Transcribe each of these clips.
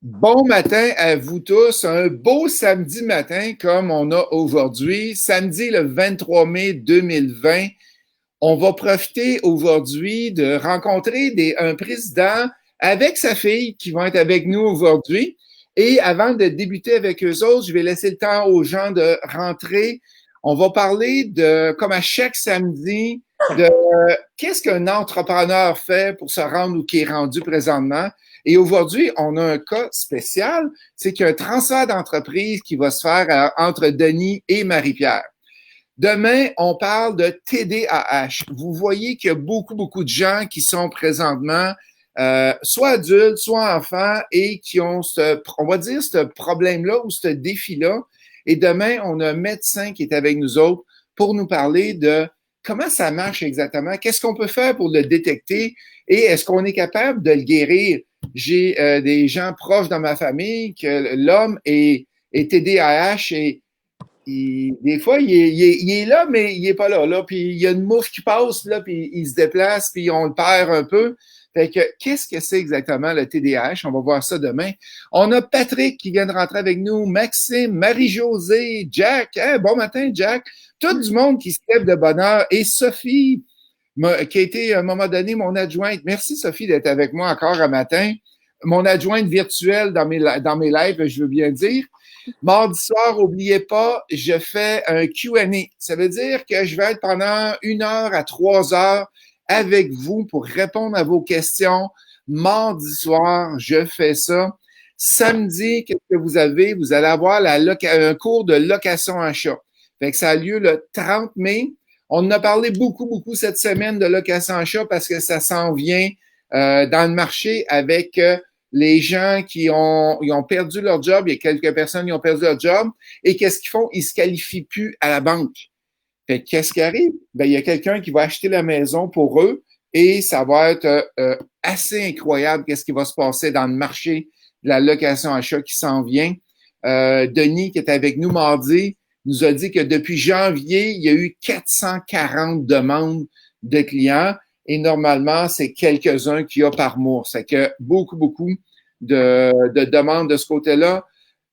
Bon matin à vous tous. Un beau samedi matin comme on a aujourd'hui, samedi le 23 mai 2020. On va profiter aujourd'hui de rencontrer un président avec sa fille qui vont être avec nous aujourd'hui. Et avant de débuter avec eux autres, je vais laisser le temps aux gens de rentrer. On va parler de, comme à chaque samedi, de qu'est-ce qu'un entrepreneur fait pour se rendre où il est rendu présentement. Et aujourd'hui, on a un cas spécial, c'est qu'il y a un transfert d'entreprise qui va se faire entre Denis et Marie-Pierre. Demain, on parle de TDAH. Vous voyez qu'il y a beaucoup de gens qui sont présentement soit adultes, soit enfants et qui ont on va dire, ce problème-là ou ce défi-là. Et demain, on a un médecin qui est avec nous autres pour nous parler de comment ça marche exactement, qu'est-ce qu'on peut faire pour le détecter et est-ce qu'on est capable de le guérir. J'ai des gens proches dans ma famille que l'homme est TDAH et des fois, il est là, mais il est pas là. Puis il y a une mouche qui passe, là, puis il se déplace, puis on le perd un peu. Fait que, qu'est-ce que c'est exactement le TDAH? On va voir ça demain. On a Patrick qui vient de rentrer avec nous, Maxime, Marie-Josée, Jack. Hein, bon matin, Jack. Tout du monde qui se lève de bonne heure. Et Sophie, qui a été à un moment donné mon adjointe. Merci, Sophie, d'être avec moi encore un matin. Mon adjointe virtuelle dans mes lives, je veux bien dire. Mardi soir, n'oubliez pas, je fais un Q&A. Ça veut dire que je vais être pendant 1 heure à 3 heures avec vous pour répondre à vos questions. Mardi soir, je fais ça. Samedi, qu'est-ce que vous avez? Vous allez avoir un cours de location achat. Fait que ça a lieu le 30 mai. On en a parlé beaucoup cette semaine de location achat parce que ça s'en vient dans le marché avec les gens ils ont perdu leur job, il y a quelques personnes qui ont perdu leur job, et qu'est-ce qu'ils font? Ils se qualifient plus à la banque. Fait qu'est-ce qui arrive? Ben, il y a quelqu'un qui va acheter la maison pour eux, et ça va être assez incroyable qu'est-ce qui va se passer dans le marché de la location-achat qui s'en vient. Denis, qui est avec nous mardi, nous a dit que depuis janvier, il y a eu 440 demandes de clients et normalement, c'est quelques-uns qu'il y a par mois. C'est que beaucoup de demandes de ce côté-là.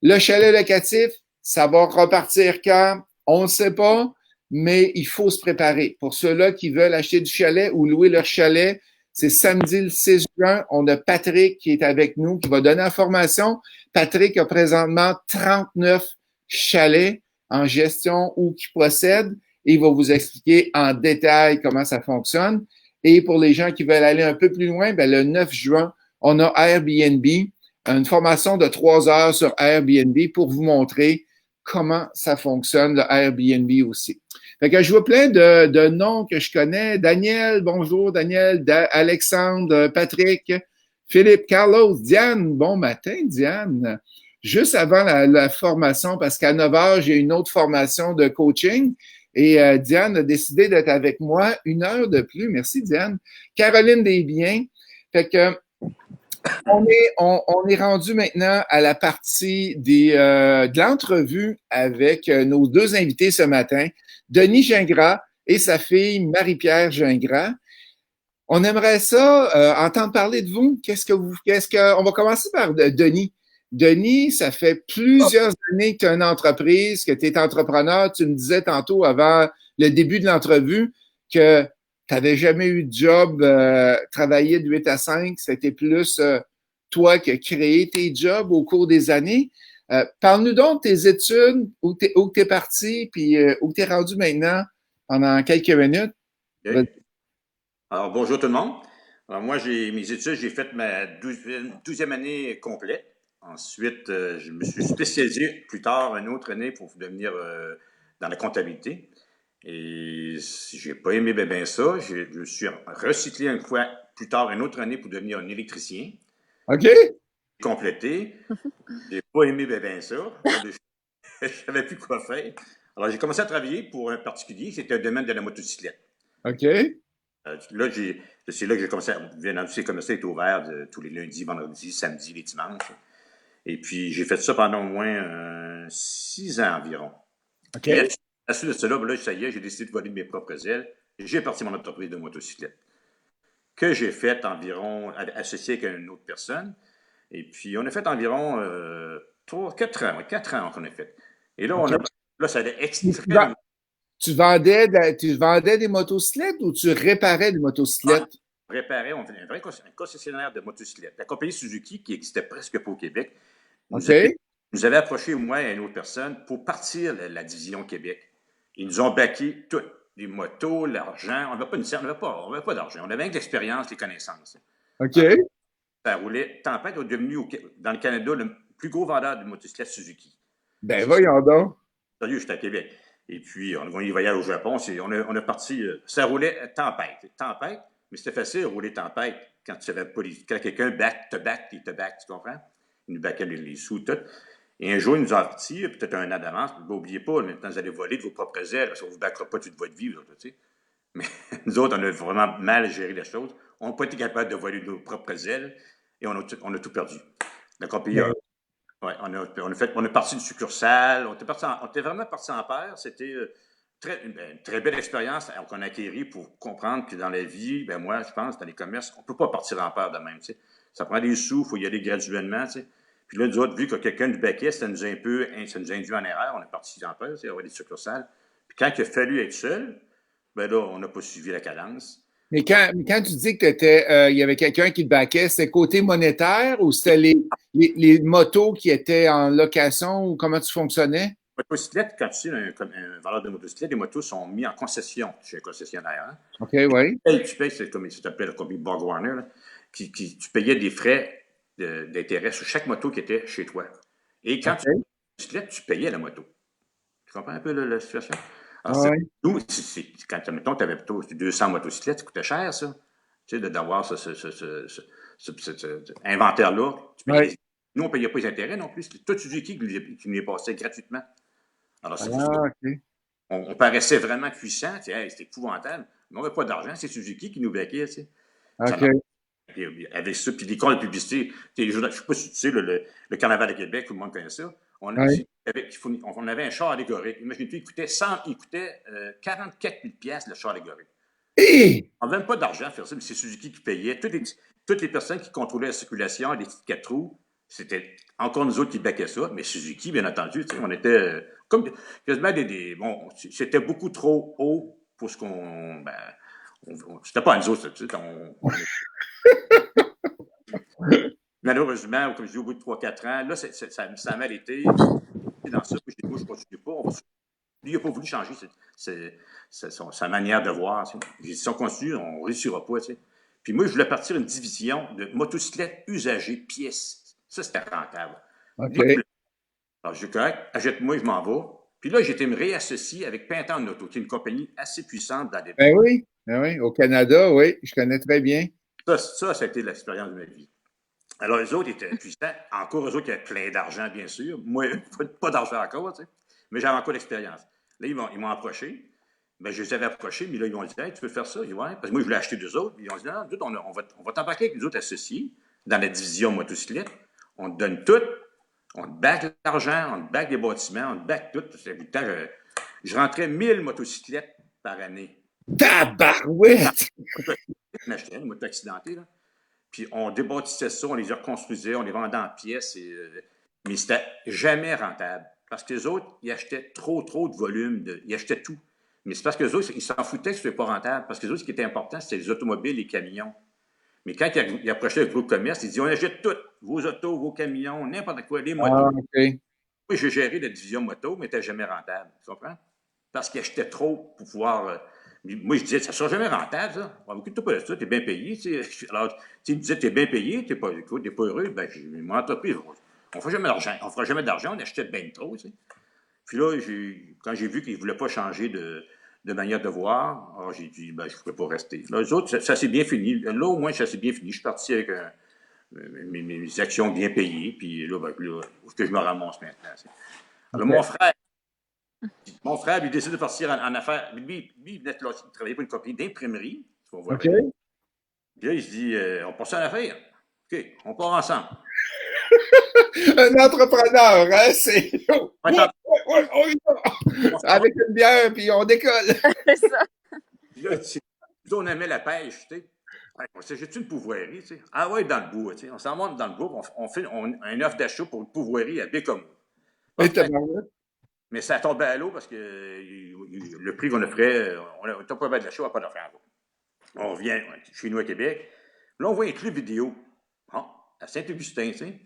Le chalet locatif, ça va repartir quand? On ne sait pas, mais il faut se préparer. Pour ceux-là qui veulent acheter du chalet ou louer leur chalet, c'est samedi le 6 juin. On a Patrick qui est avec nous, qui va donner l'information. Patrick a présentement 39 chalets en gestion ou qui possèdent et il va vous expliquer en détail comment ça fonctionne. Et pour les gens qui veulent aller un peu plus loin, ben, le 9 juin, on a Airbnb, une formation de 3 heures sur Airbnb pour vous montrer comment ça fonctionne, le Airbnb aussi. Fait que je vois plein de noms que je connais. Daniel, bonjour Daniel, Alexandre, Patrick, Philippe, Carlos, Diane, bon matin Diane. Juste avant la formation, parce qu'à 9 heures, j'ai une autre formation de coaching. Et Diane a décidé d'être avec moi 1 heure de plus. Merci, Diane. Caroline Desbiens. Fait que on est rendu maintenant à la partie de l'entrevue avec nos deux invités ce matin, Denis Gingras et sa fille Marie-Pierre Gingras. On aimerait ça entendre parler de vous. On va commencer par Denis. Denis, ça fait plusieurs années que tu as une entreprise, que tu es entrepreneur. Tu me disais tantôt avant le début de l'entrevue que tu n'avais jamais eu de job, travailler de 8 à 5. C'était plus toi qui as créé tes jobs au cours des années. Parle-nous donc de tes études, où tu es parti, puis où tu es rendu maintenant pendant quelques minutes. OK. Alors, bonjour tout le monde. Alors, moi, mes études, j'ai fait ma 12e année complète. Ensuite, je me suis spécialisé plus tard une autre année pour devenir dans la comptabilité. Et j'ai pas aimé bien ça. Je suis recyclé une fois plus tard une autre année pour devenir un électricien. OK? Complété. J'ai pas aimé bien ça. Je savais plus quoi faire. Alors, j'ai commencé à travailler pour un particulier. C'était un domaine de la motocyclette. OK? Là, c'est là que j'ai commencé à. C'est comme ça, est ouvert tous les lundis, vendredis, samedis, les dimanches. Et puis, j'ai fait ça pendant au moins 6 ans environ. OK? Et à la suite de cela, là, ça y est, j'ai décidé de voler de mes propres ailes. J'ai parti mon entreprise de motocyclette. Que j'ai fait environ, associé avec une autre personne. Et puis, on a fait environ 4 ans qu'on a fait. Et là, OK. là ça allait Tu, vends- extrêmement. tu vendais des motocyclettes ou tu réparais des Ah, motocyclettes? on réparait, on faisait un concessionnaire de motocyclettes. La compagnie Suzuki, qui existait presque pas au Québec, nous avait, OK. nous avait approché, moi et une autre personne, pour partir la division Québec. Ils nous ont baqué tout. Les motos, l'argent. On n'avait pas une scène, on n'avait pas d'argent. On avait rien que l'expérience, les connaissances. Alors, OK. ça roulait. Tempête est devenu, dans le Canada, le plus gros vendeur de motocyclettes Suzuki. Ben voyons donc. Sérieux, j'étais à Québec. Et puis, on y voyage au Japon. On a parti. Ça roulait tempête. Tempête, mais c'était facile de rouler tempête quand tu savais pas. Quand quelqu'un te back, il te back, tu comprends? Il nous backait les sous, tout. Et un jour, il nous a avertis, peut-être un an d'avance. N'oubliez pas, maintenant, vous allez voler de vos propres ailes, parce qu'on ne vous backera pas toute votre vie, vous autres, tu sais. Mais nous autres, on a vraiment mal géré les choses. On n'a pas été capable de voler de nos propres ailes et on a tout perdu. La compagnie a. Ben, Ouais, on est parti d'une succursale, on était vraiment parti en paire. C'était une très belle expérience qu'on a acquérie pour comprendre que dans la vie, ben moi, je pense, dans les commerces, on ne peut pas partir en paire de même. Tu sais. Ça prend des sous, il faut y aller graduellement. Tu sais. Puis là, nous autres, vu que quelqu'un du baquet, ça nous a induit en erreur. On est parti en paire, tu sais, avoir des succursales. Puis quand il a fallu être seul, ben là, on n'a pas suivi la cadence. mais quand tu dis que il y avait quelqu'un qui te baquait, c'était côté monétaire ou c'était les motos qui étaient en location ou comment tu fonctionnais? Motocyclette, quand tu sais, un vendeur de motocyclette, les motos sont mis en concession chez un concessionnaire. Hein. OK, oui. Tu payes, c'est comme ça s'appelait la compagnie Borg Warner, là, tu payais des frais d'intérêt sur chaque moto qui était chez toi. Et quand tu OK. bicyclette, tu payais la moto. Tu comprends un peu la situation? Alors, Ah, ouais. nous, quand, mettons, tu avais plutôt 200 motocyclettes, ça coûtait cher, ça. Tu sais, d'avoir cet inventaire-là. Ouais. Nous, on ne payait pas les intérêts non plus. C'était tout Suzuki qui nous les passait gratuitement. Alors, Ah, OK. on paraissait vraiment puissant. Tu sais, hey, c'était épouvantable. Mais on n'avait pas d'argent. C'est Suzuki qui nous baquait. Tu sais. Ça OK. avec ça, puis les comptes de publicité, je ne sais pas si tu sais, le Carnaval de Québec, tout le monde connaît ça. Ouais. On avait un char allégorique. Imaginez-toi, il coûtait 44 000 le char allégorique. Hé! On n'avait même pas d'argent à faire ça, mais c'est Suzuki qui payait. Toutes les personnes qui contrôlaient la circulation, les petites 4 roues, c'était encore nous autres qui baquaient ça, mais Suzuki, bien entendu, on était comme quasiment bon, c'était beaucoup trop haut pour ce qu'on. Ben, c'était pas à nous autres, tu sais, malheureusement, comme je dis, au bout de 3-4 ans, là, ça a mal été. Dans ça, puis je dis, moi, je ne continue pas. Lui, il n'a pas voulu changer sa manière de voir. Tu sais. J'ai dit, si on continue, on ne réussira pas. Tu sais. Puis moi, je voulais partir une division de motocyclettes usagées, pièces. Ça, c'était rentable. Moi, OK. alors, je dis, correct, achète-moi, je m'en vais. Puis là, j'ai été me réassocier avec Pintan Auto, qui est une compagnie assez puissante dans les. Ben oui. Ben oui. Au Canada, oui. Je connais très bien. Ça a été l'expérience de ma vie. Alors, les autres étaient puissants. Encore, eux autres qui avaient plein d'argent, bien sûr. Moi, pas d'argent encore, tu sais. Mais j'avais encore l'expérience. Là, ils m'ont approché. Ben, je les avais approchés, mais là, ils m'ont dit, hey, tu peux faire ça? J'ai dit, ouais. Parce que moi, je voulais acheter d'eux autres. Ils ont dit, non, nous autres, on va t'embarquer avec les autres associés dans la division motocyclette. On te donne tout. On te back l'argent, on te back les bâtiments, on te back tout. Je rentrais 1000 motocyclettes par année. Tabarouette! Je m'achetais une moto accidentée, là. Puis on débâtissait ça, on les reconstruisait, on les vendait en pièces. Mais c'était jamais rentable. Parce que les autres, ils achetaient trop de volume. Ils achetaient tout. Mais c'est parce que les autres, ils s'en foutaient que ce n'était pas rentable. Parce que les autres, ce qui était important, c'était les automobiles, les camions. Mais quand ils approchaient le groupe commerce, ils disaient, on achète tout. Vos autos, vos camions, n'importe quoi, les Ah, motos. OK. Moi, j'ai géré la division moto, mais c'était jamais rentable. Tu comprends? Parce qu'ils achetaient trop pour pouvoir. Moi, je disais, ça ne sera jamais rentable, ça. Écoute-toi pas de ça, tu es bien payé. Tu sais. Alors, tu me disais, tu es bien payé, tu n'es pas heureux. Ben, mon entreprise, on ne fera jamais d'argent. On ne fera jamais d'argent, on achetait bien trop. Tu sais. Puis là, quand j'ai vu qu'ils ne voulaient pas changer de manière de voir, alors j'ai dit, ben, je ne pourrais pas rester. Là, les autres, ça s'est bien fini. Là, au moins, ça s'est bien fini. Je suis parti avec mes actions bien payées. Puis là, où est-ce que je me ramasse maintenant? Tu sais. Alors, OK. mon frère, il décide de partir en affaires. Lui, il travaillait pour une compagnie d'imprimerie. On voit OK. bien. Puis là, il se dit, on passe en affaires. OK, on part ensemble. Un entrepreneur, hein? C'est. On est en- On y va. Avec une bière, puis on décolle. C'est ça. Puis là, on aimait la pêche, tu sais. Ouais, on sait, j'ai-tu une pourvoirie, tu sais? Ah ouais, dans le bois, tu sais. On s'en va dans le bois, on fait un offre d'achat pour une pourvoirie à Bécomo. Et Parfait. tabarouette. Mais ça tombait à l'eau parce que le prix qu'on offrait, on n'a pas de l'achat, on n'a pas d'offre. On revient chez nous à Québec. Là, on voit un club vidéo. Bon, à Saint-Augustin, tu sais.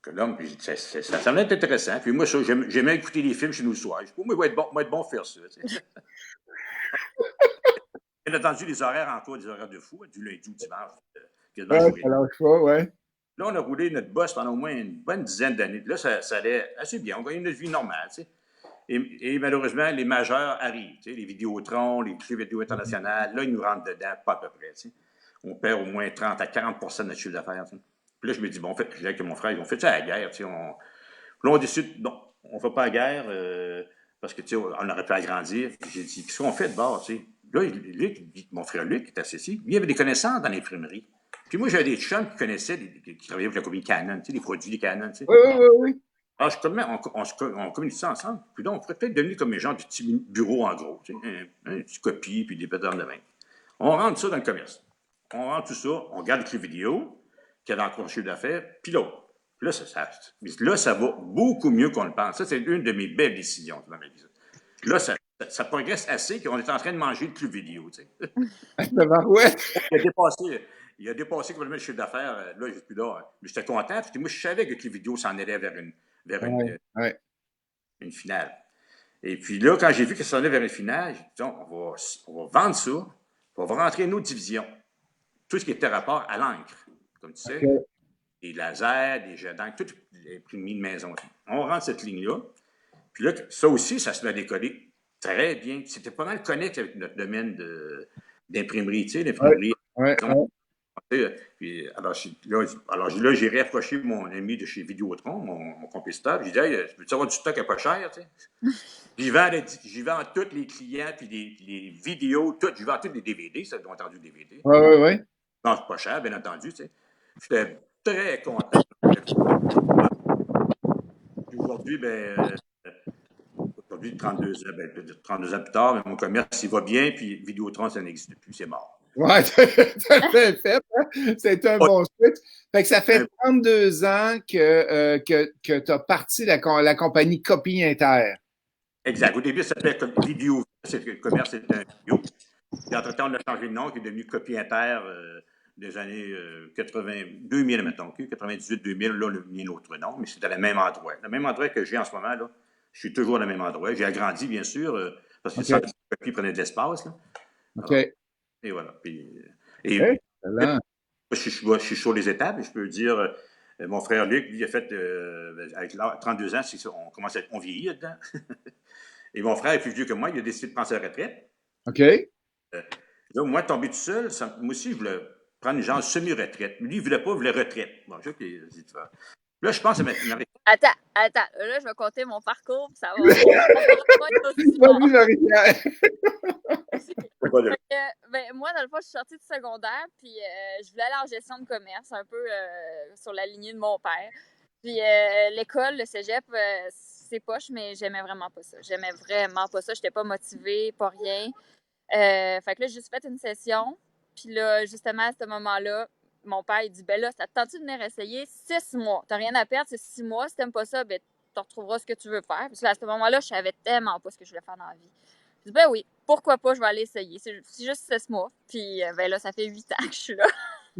Que l'homme, puis ça semblait être intéressant. Puis moi, j'aimais écouter les films chez nous le soir. Je dis, moi, il va être bon de faire ça. Tu sais. Bien entendu, les horaires encore, des horaires de fou, du lundi au dimanche, quasiment Ouais, jour et ça nuit. lâche pas, ouais. Là, on a roulé notre boss pendant au moins une bonne dizaine d'années. Là, ça allait assez bien. On gagnait notre vie normale. Tu sais. Et malheureusement, les majeurs arrivent. Tu sais, les Vidéotrons, les clubs vidéo internationales, là, ils nous rentrent dedans, pas à peu près. Tu sais. On perd au moins 30 à 40 de notre chiffre d'affaires. Tu sais. Puis là, je me dis, bon, je dis avec mon frère, on fait ça à la guerre. Tu sais, là, on décide, non, on ne fait pas la guerre parce que, tu sais, on aurait pu agrandir. J'ai dit, qu'est-ce qu'on fait de bord, tu sais? Là, mon frère Luc, qui est associé, lui, il avait des connaissances dans l'imprimerie. Puis moi, j'avais des chums qui connaissaient, qui travaillaient avec la compagnie Canon, tu sais, les produits des Canon, tu sais. Oui, oui, oui, oui. Alors, on communique ça ensemble. Puis là, on pourrait peut-être devenir comme les gens du petit bureau, en gros, tu sais, un petit copie, puis des pétards de main. On rentre ça dans le commerce. On rentre tout ça, on regarde les clips vidéo, qui a dans le chiffre d'affaires, puis l'autre. Là, ça va beaucoup mieux qu'on le pense. Ça, c'est une de mes belles décisions dans ma vie. Là, ça progresse assez qu'on est en train de manger le club vidéo. Tu sais. Tabarouette. Il a dépassé complètement le chiffre d'affaires. Là, je suis plus là. Mais j'étais content parce que moi, je savais que le club vidéo s'en allait vers Ouais, ouais. une finale. Et puis là, quand j'ai vu que ça s'en allait vers une finale, j'ai dit, on va vendre ça, on va rentrer une autre division. Tout ce qui était rapport à l'encre, comme tu sais. OK. Des lasers, des jets d'encre, tout imprimé de maison. On rentre cette ligne-là. Puis là, ça aussi, ça se met à décoller très bien. C'était pas mal connecté avec notre domaine d'imprimerie, tu sais, Ouais, l'imprimerie. ouais, ouais. Puis, alors là, j'ai réapproché mon ami de chez Vidéotron, mon compétiteur. J'ai dit, hey, veux-tu avoir du stock à pas cher, tu sais? J'y vends tous les clients, puis les vidéos, tout. J'y vends tous les DVD, ça, ils ont entendu DVD. Ouais, ouais, ouais. Non, c'est pas cher, bien entendu, tu sais. J'étais très content. Puis aujourd'hui, aujourd'hui, 32 ans, 32 ans plus tard, mon commerce, il va bien, puis Vidéotron, ça n'existe plus, c'est mort. Ouais, t'as bien fait, hein? C'est un bon switch. Fait que ça fait 32 ans que tu as parti la compagnie Copie Inter. Exact. Au début, ça s'appelait Vidéo. Le commerce, c'était un vidéo. Puis entre-temps, on a changé de nom, qui est devenu Copie Inter des années 80, 2000, mettons, 98-2000, là, on a mis notre nom, mais c'était le même endroit. Le même endroit que j'ai en ce moment, là. Je suis toujours au même endroit. J'ai agrandi, bien sûr, parce que OK, ça, la copie prenait de l'espace, là. Alors, OK. et voilà. Puis, Hey, et excellent. je suis sur les étapes et je peux dire, mon frère Luc, lui, a fait, avec 32 ans, on commence on vieillit là-dedans. Et mon frère est plus vieux que moi, il a décidé de prendre sa retraite. OK. Là, moi, tomber tout seul, moi aussi, je voulais prendre une genre semi-retraite. Lui, il voulait pas, il voulait retraite. Bon, je sais qu'il dit, tu vois. Là, je pense à Attends. Là, je vais compter mon parcours, puis ça va être aussi bon. Vas-y, Marie-Pierre. Moi, dans le fond, je suis sortie du secondaire, puis je voulais aller en gestion de commerce, un peu sur la lignée de mon père. Puis l'école, le cégep, c'est poche, mais j'aimais vraiment pas ça. J'aimais vraiment pas ça. J'étais pas motivée, pas rien. Fait que là, j'ai juste fait une session. Puis là, justement, à ce moment-là, mon père, il dit, ben là, ça te tente de venir essayer 6 mois. T'as rien à perdre, c'est 6 mois. Si t'aimes pas ça, ben, tu retrouveras ce que tu veux faire. Parce que à ce moment-là, je savais tellement pas ce que je voulais faire dans la vie. Je dis, ben oui, pourquoi pas, je vais aller essayer. C'est juste 6 mois. Puis, ben là, ça fait 8 ans que je suis là.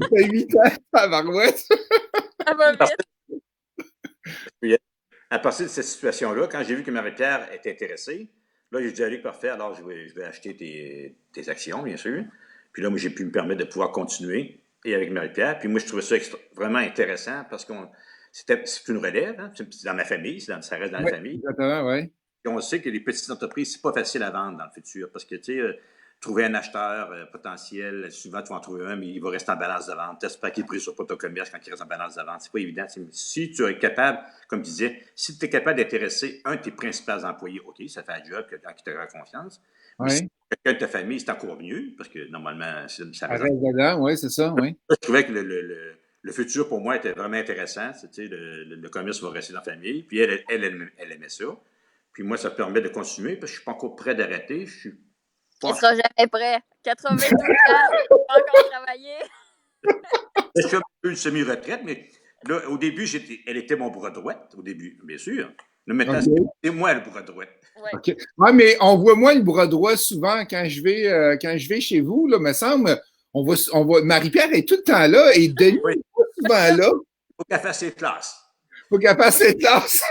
Ça fait 8 ans, tabarouette. Ça va vite. Puis, à partir de cette situation-là, quand j'ai vu que Marie-Pierre était intéressée, là, j'ai dit à Luc, parfait, alors je vais acheter tes actions, bien sûr. Puis là, moi, j'ai pu me permettre de pouvoir continuer et avec Marie-Pierre. Puis moi, je trouvais ça vraiment intéressant parce que c'est une relève, hein? C'est dans ma famille, ça reste dans la Oui, famille. exactement, oui. Et on sait que les petites entreprises, c'est pas facile à vendre dans le futur parce que, tu sais, trouver un acheteur potentiel, souvent tu vas en trouver un, mais il va rester en balance de vente. T'espères qu'il est pris sur pas ton commerce quand il reste en balance de vente. C'est pas évident. Si tu es capable, comme tu disais, si tu es capable d'intéresser un de tes principaux employés, OK, ça fait un job quand il te fera confiance. Mais si Oui. quelqu'un de ta famille, c'est encore mieux parce que normalement, ça reste. Reste dedans, oui, c'est ça, oui. Je trouvais que le futur pour moi était vraiment intéressant. Tu sais, le commerce va rester dans la famille. Puis elle aimait ça. Puis moi, ça me permet de continuer parce que je ne suis pas encore prêt d'arrêter. Je suis Il sera jamais prêt. 92 ans, il n'a pas encore travaillé. Je suis un peu une semi-retraite, mais là, au début, elle était mon bras droit, au début, bien sûr. Là, maintenant, c'est moi le bras droit. Ouais. OK. Ouais, mais on voit moins le bras droit souvent quand je vais chez vous, là, me semble. Marie-Pierre est tout le temps là et Denis est pas souvent là. Il faut qu'elle fasse ses classes. Faut qu'elle fasse ses classes.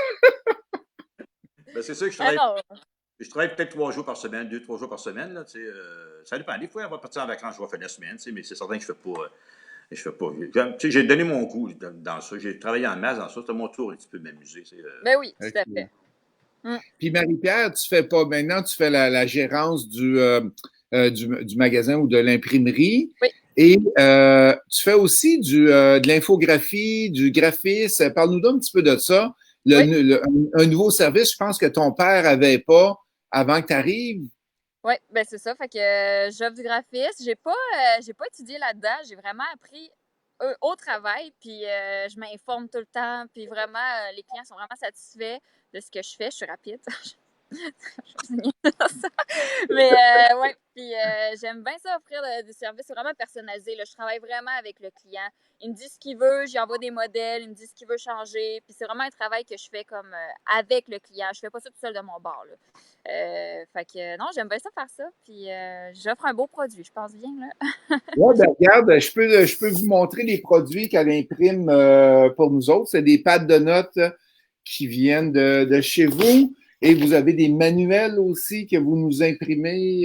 Ben, c'est sûr que je travaille. Je travaille peut-être 3 jours par semaine, 2-3 jours par semaine. Là, ça dépend. Des fois, elle va partir en vacances, je vais faire la semaine, mais c'est certain que je ne fais pas. J'ai donné mon goût dans ça. J'ai travaillé en masse dans ça. C'est mon tour un petit peu de m'amuser. Ben oui, tout à fait. Puis Marie-Pierre, tu fais pas maintenant, tu fais la gérance du magasin ou de l'imprimerie. Oui. Et tu fais aussi de l'infographie, du graphisme. Parle-nous d'un petit peu de ça. Un nouveau service, je pense que ton père avait pas avant que tu arrives. Oui, ben c'est ça. Fait que j'offre du graphisme. J'ai pas étudié là-dedans. J'ai vraiment appris au travail. Puis je m'informe tout le temps. Puis vraiment, les clients sont vraiment satisfaits de ce que je fais. Je suis rapide. Mais ouais, puis j'aime bien ça offrir des services vraiment personnalisés. Là. Je travaille vraiment avec le client. Il me dit ce qu'il veut, j'y envoie des modèles, il me dit ce qu'il veut changer. Puis c'est vraiment un travail que je fais comme avec le client. Je fais pas ça tout seul de mon bord. Là. Fait que non, j'aime bien ça faire ça. Puis j'offre un beau produit, je pense bien. Là. Oui, ben regarde, je peux vous montrer les produits qu'elle imprime pour nous autres. C'est des pads de notes qui viennent de chez vous. Et vous avez des manuels aussi que vous nous imprimez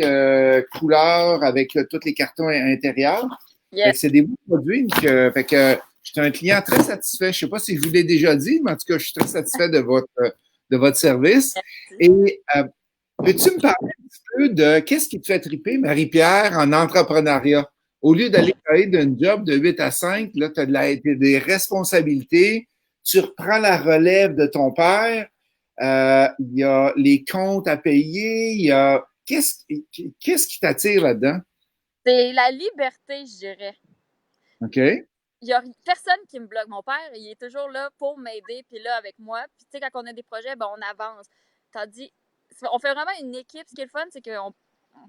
couleur avec tous les cartons intérieurs. Yes. C'est des beaux produits. Fait que je suis un client très satisfait. Je ne sais pas si je vous l'ai déjà dit, mais en tout cas, je suis très satisfait de votre service. Et peux-tu me parler un petit peu de qu'est-ce qui te fait triper, Marie-Pierre, en entrepreneuriat? Au lieu d'aller travailler d'un job de 8 à 5, là, tu as des responsabilités, tu reprends la relève de ton père. Il y a les comptes à payer, il y a qu'est-ce qui t'attire là-dedans? C'est la liberté, je dirais. OK. Il n'y a personne qui me bloque. Mon père, il est toujours là pour m'aider, puis là avec moi. Puis tu sais, quand on a des projets, ben, on avance. Tandis, on fait vraiment une équipe. Ce qui est le fun, c'est qu'on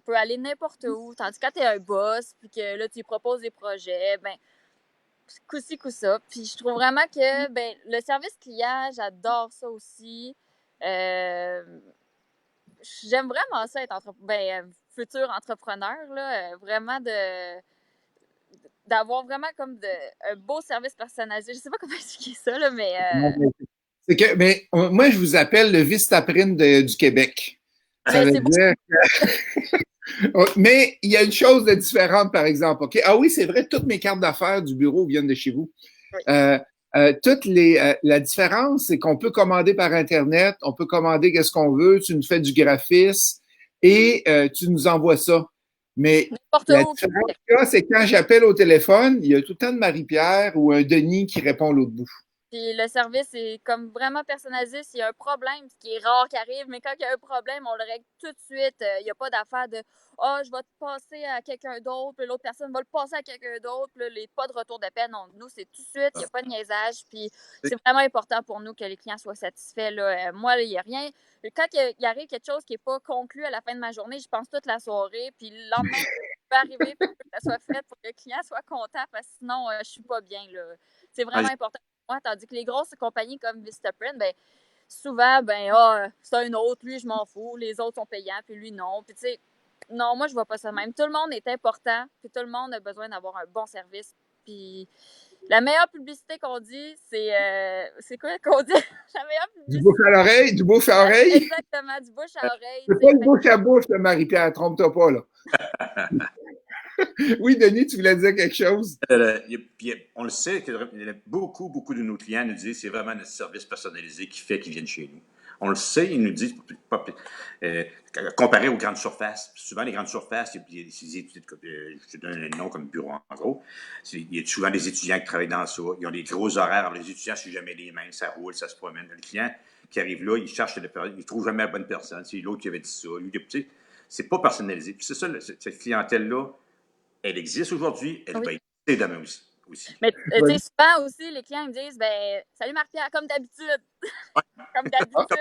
peut aller n'importe où. Tandis que quand tu es un boss, puis que là, tu lui proposes des projets, ben, coup-ci, coup-ça. Puis je trouve vraiment que ben, le service client, j'adore ça aussi. J'aime vraiment ça être futur entrepreneur, là, vraiment d'avoir vraiment comme un beau service personnalisé. Je sais pas comment expliquer ça, là, mais... C'est que, mais moi, je vous appelle le Vistaprint du Québec. Ça veut dire mais il y a une chose de différente, par exemple. OK? Ah oui, c'est vrai, toutes mes cartes d'affaires du bureau viennent de chez vous. Oui. La différence, c'est qu'on peut commander par Internet, on peut commander qu'est-ce qu'on veut, tu nous fais du graphisme et tu nous envoies ça. Mais la différence, c'est quand j'appelle au téléphone, il y a tout le temps de Marie-Pierre ou un Denis qui répond à l'autre bout. Puis le service est comme vraiment personnalisé. S'il y a un problème, ce qui est rare qui arrive, mais quand il y a un problème, on le règle tout de suite. Il n'y a pas d'affaire de je vais te passer à quelqu'un d'autre, puis l'autre personne va le passer à quelqu'un d'autre, puis pas de retour de peine. Non, nous, c'est tout de suite, il n'y a pas de niaisage. Puis c'est vraiment important pour nous que les clients soient satisfaits. Là. Moi, il n'y a rien. Quand il arrive quelque chose qui n'est pas conclu à la fin de ma journée, je pense toute la soirée, puis le lendemain, ça peut arriver pour que ça soit fait, pour que le client soit content, parce que sinon, je ne suis pas bien. Là. C'est vraiment important. Tandis que les grosses compagnies comme Vistaprint, ben, souvent, c'est un autre, lui, je m'en fous, les autres sont payants, puis lui, non. Puis, tu sais, non, moi, je vois pas ça même. Tout le monde est important, puis tout le monde a besoin d'avoir un bon service. Puis, la meilleure publicité qu'on dit, c'est quoi qu'on dit? La meilleure publicité. Du bouche à l'oreille, du bouche à oreille. Exactement, du bouche à oreille. C'est pas le bouche à bouche, Marie-Pierre, trompe-toi pas, là. Oui, Denis, tu voulais dire quelque chose? On le sait, beaucoup de nos clients nous disent que c'est vraiment notre service personnalisé qui fait qu'ils viennent chez nous. On le sait, ils nous disent, comparé aux grandes surfaces, souvent les grandes surfaces, je te donne un nom comme bureau en gros, il y a souvent des étudiants qui travaillent dans ça, ils ont des gros horaires, alors les étudiants, c'est jamais les mêmes, ça roule, ça se promène. Le client qui arrive là, il cherche, il ne trouve jamais la bonne personne, c'est l'autre qui avait dit ça, c'est pas personnalisé. Puis c'est ça, cette clientèle-là, elle existe aujourd'hui, elle va exister demain aussi. Mais tu sais, souvent aussi, les clients me disent salut Marie-Pierre, comme d'habitude. Comme d'habitude.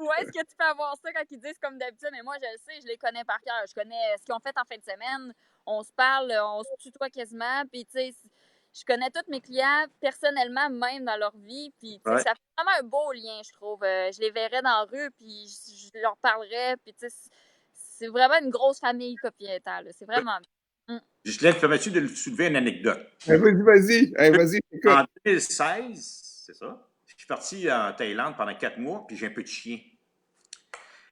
Où est-ce que tu peux avoir ça quand ils disent comme d'habitude? Mais moi, je le sais, je les connais par cœur. Je connais ce qu'ils ont fait en fin de semaine. On se parle, on se tutoie quasiment. Puis, tu sais, je connais tous mes clients personnellement, même dans leur vie. Puis, tu sais, Ouais. ça fait vraiment un beau lien, je trouve. Je les verrais dans la rue, puis je leur parlerais. Puis, tu sais, c'est vraiment une grosse famille propriétaire. C'est vraiment bien. Ghislaine, permets-tu de soulever une anecdote? Vas-y. Vas-y, écoute. En 2016, c'est ça, je suis parti en Thaïlande pendant 4 mois, puis j'ai un petit chien.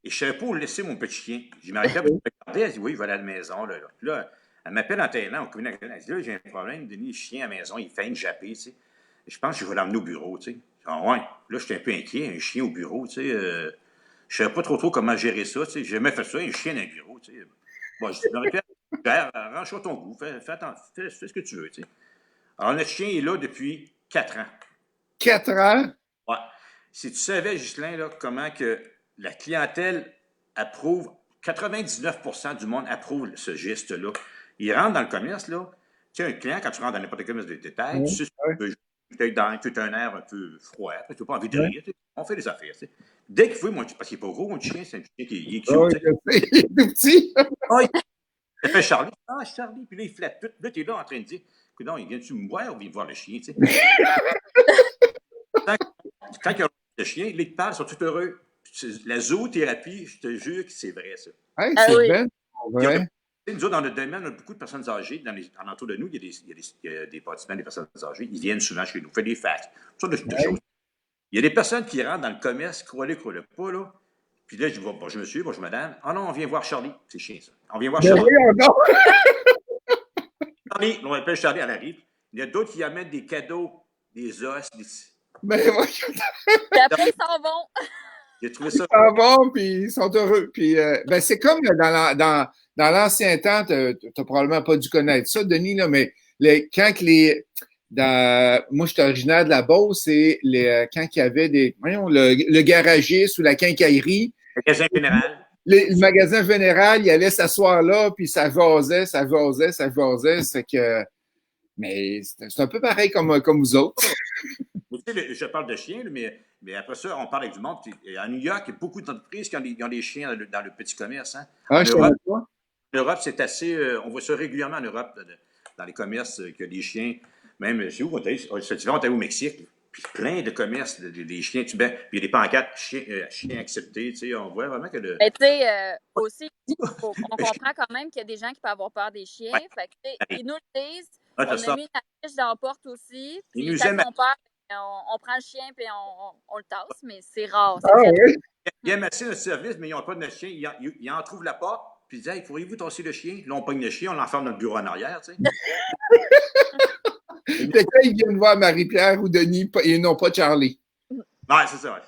Et je ne savais pas où laisser mon petit chien. Je m'arrêtais pour regarder, elle dit oui, il va aller à la maison. Là. Puis là, elle m'appelle en Thaïlande, elle dit là, j'ai un problème, Denis, le chien à la maison, il fait une jappée, tu sais. Et je pense que je vais l'emmener au bureau, tu sais. Ah ouais. Là, j'étais un peu inquiet, un chien au bureau, tu sais. Je ne savais pas trop comment gérer ça, tu sais. J'ai jamais fait ça, un chien dans le bureau, tu sais. Bon, je dis, arrange-toi ton goût, fais ce que tu veux, tu sais. Alors, notre chien est là depuis 4 ans. 4 ans? Ouais. Si tu savais, Ghislain, là, comment que la clientèle approuve, 99% du monde approuve ce geste-là. Il rentre dans le commerce, là. Tu sais, un client, quand tu rentres dans n'importe quel commerce de détail, tu sais, tu as un air un peu froid, tu n'as pas envie de rire. Tu sais. On fait des affaires. Tu sais. Dès qu'il faut, parce qu'il n'est pas gros, mon chien, c'est un chien qui est cute. Oh, il est tout petit. Il fait Charlie. Ah, Charlie. Puis là, il flatte tout. Là, tu es là en train de dire, écoute, non, il vient-tu me voir ou vient voir le chien, tu sais. Quand il y a le chien, les parents sont tout heureux. La zoothérapie, je te jure que c'est vrai, ça. Hey, c'est vrai. Ouais. Nous autres, dans notre domaine, on a beaucoup de personnes âgées. Alentour de nous, il y a des participants, des personnes âgées. Ils viennent souvent chez nous, on fait des fax, toutes sortes de choses. Il y a des personnes qui rentrent dans le commerce, croyez pas, là. Puis là, je dis, bonjour monsieur, bonjour madame. Ah non, on vient voir Charlie. C'est chien, ça. On vient voir Charlie. Charlie, on appelle Charlie, elle arrive. Il y a d'autres qui amènent des cadeaux, des os, des... Ben, Puis après, ils s'en vont. J'ai trouvé ça. Ils s'en vont, puis ils sont heureux. Puis, ben, c'est comme dans l'ancien temps, tu n'as probablement pas dû connaître ça, Denis, là, mais moi, je suis originaire de la Beauce, et quand il y avait le garagiste ou la quincaillerie. Le magasin général. Le magasin général, il allait s'asseoir là, puis ça jasait. C'est que, mais c'est un peu pareil comme vous autres. Tu sais, je parle de chiens, mais après ça, on parle avec du monde. À New York, il y a beaucoup d'entreprises qui ont des chiens dans le petit commerce. Hein. Ah, en Europe, c'est assez. On voit ça régulièrement en Europe, dans les commerces, que des chiens. Même, c'est où? Cet hiver, on était au Mexique. Puis plein de commerces, des chiens tibets. Puis il y a des pancartes, chiens acceptés. Tu sais, on voit vraiment que le. Mais tu sais, aussi, on comprend quand même qu'il y a des gens qui peuvent avoir peur des chiens. Ouais. Fait que, ils nous le disent. Ah, On a mis la fiche dans la porte aussi. Ils Puis nous quand aiment. ils ont peur, on prend le chien et on le tasse, mais c'est rare. Ah oui? Ils aiment assez notre service, mais ils n'ont pas de notre chien. Ils en trouvent la porte, puis ils disent, hey, pourriez-vous tasser le chien? Là, on pogne le chien, on l'enferme dans le bureau en arrière, tu sais. Quelqu'un, ils viennent voir Marie-Pierre ou Denis, et non pas Charlie. Ouais, c'est ça, ouais.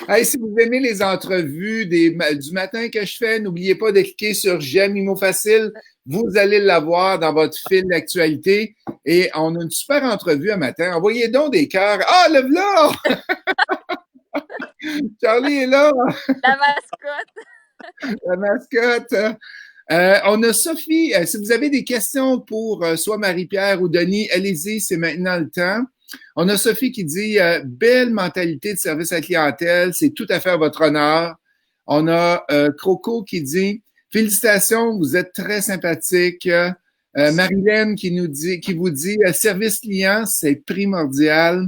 Hey, si vous aimez les entrevues du matin que je fais, n'oubliez pas de cliquer sur J'aime Imo Facile. Vous allez l'avoir dans votre fil d'actualité. Et on a une super entrevue un matin. Envoyez donc des cœurs. Ah, le v'là! Charlie est là. La mascotte. La mascotte. On a Sophie. Si vous avez des questions pour soit Marie-Pierre ou Denis, allez-y, c'est maintenant le temps. On a Sophie qui dit belle mentalité de service à la clientèle, c'est tout à fait à votre honneur. On a Croco qui dit félicitations, vous êtes très sympathique. Marilyn qui vous dit service client, c'est primordial.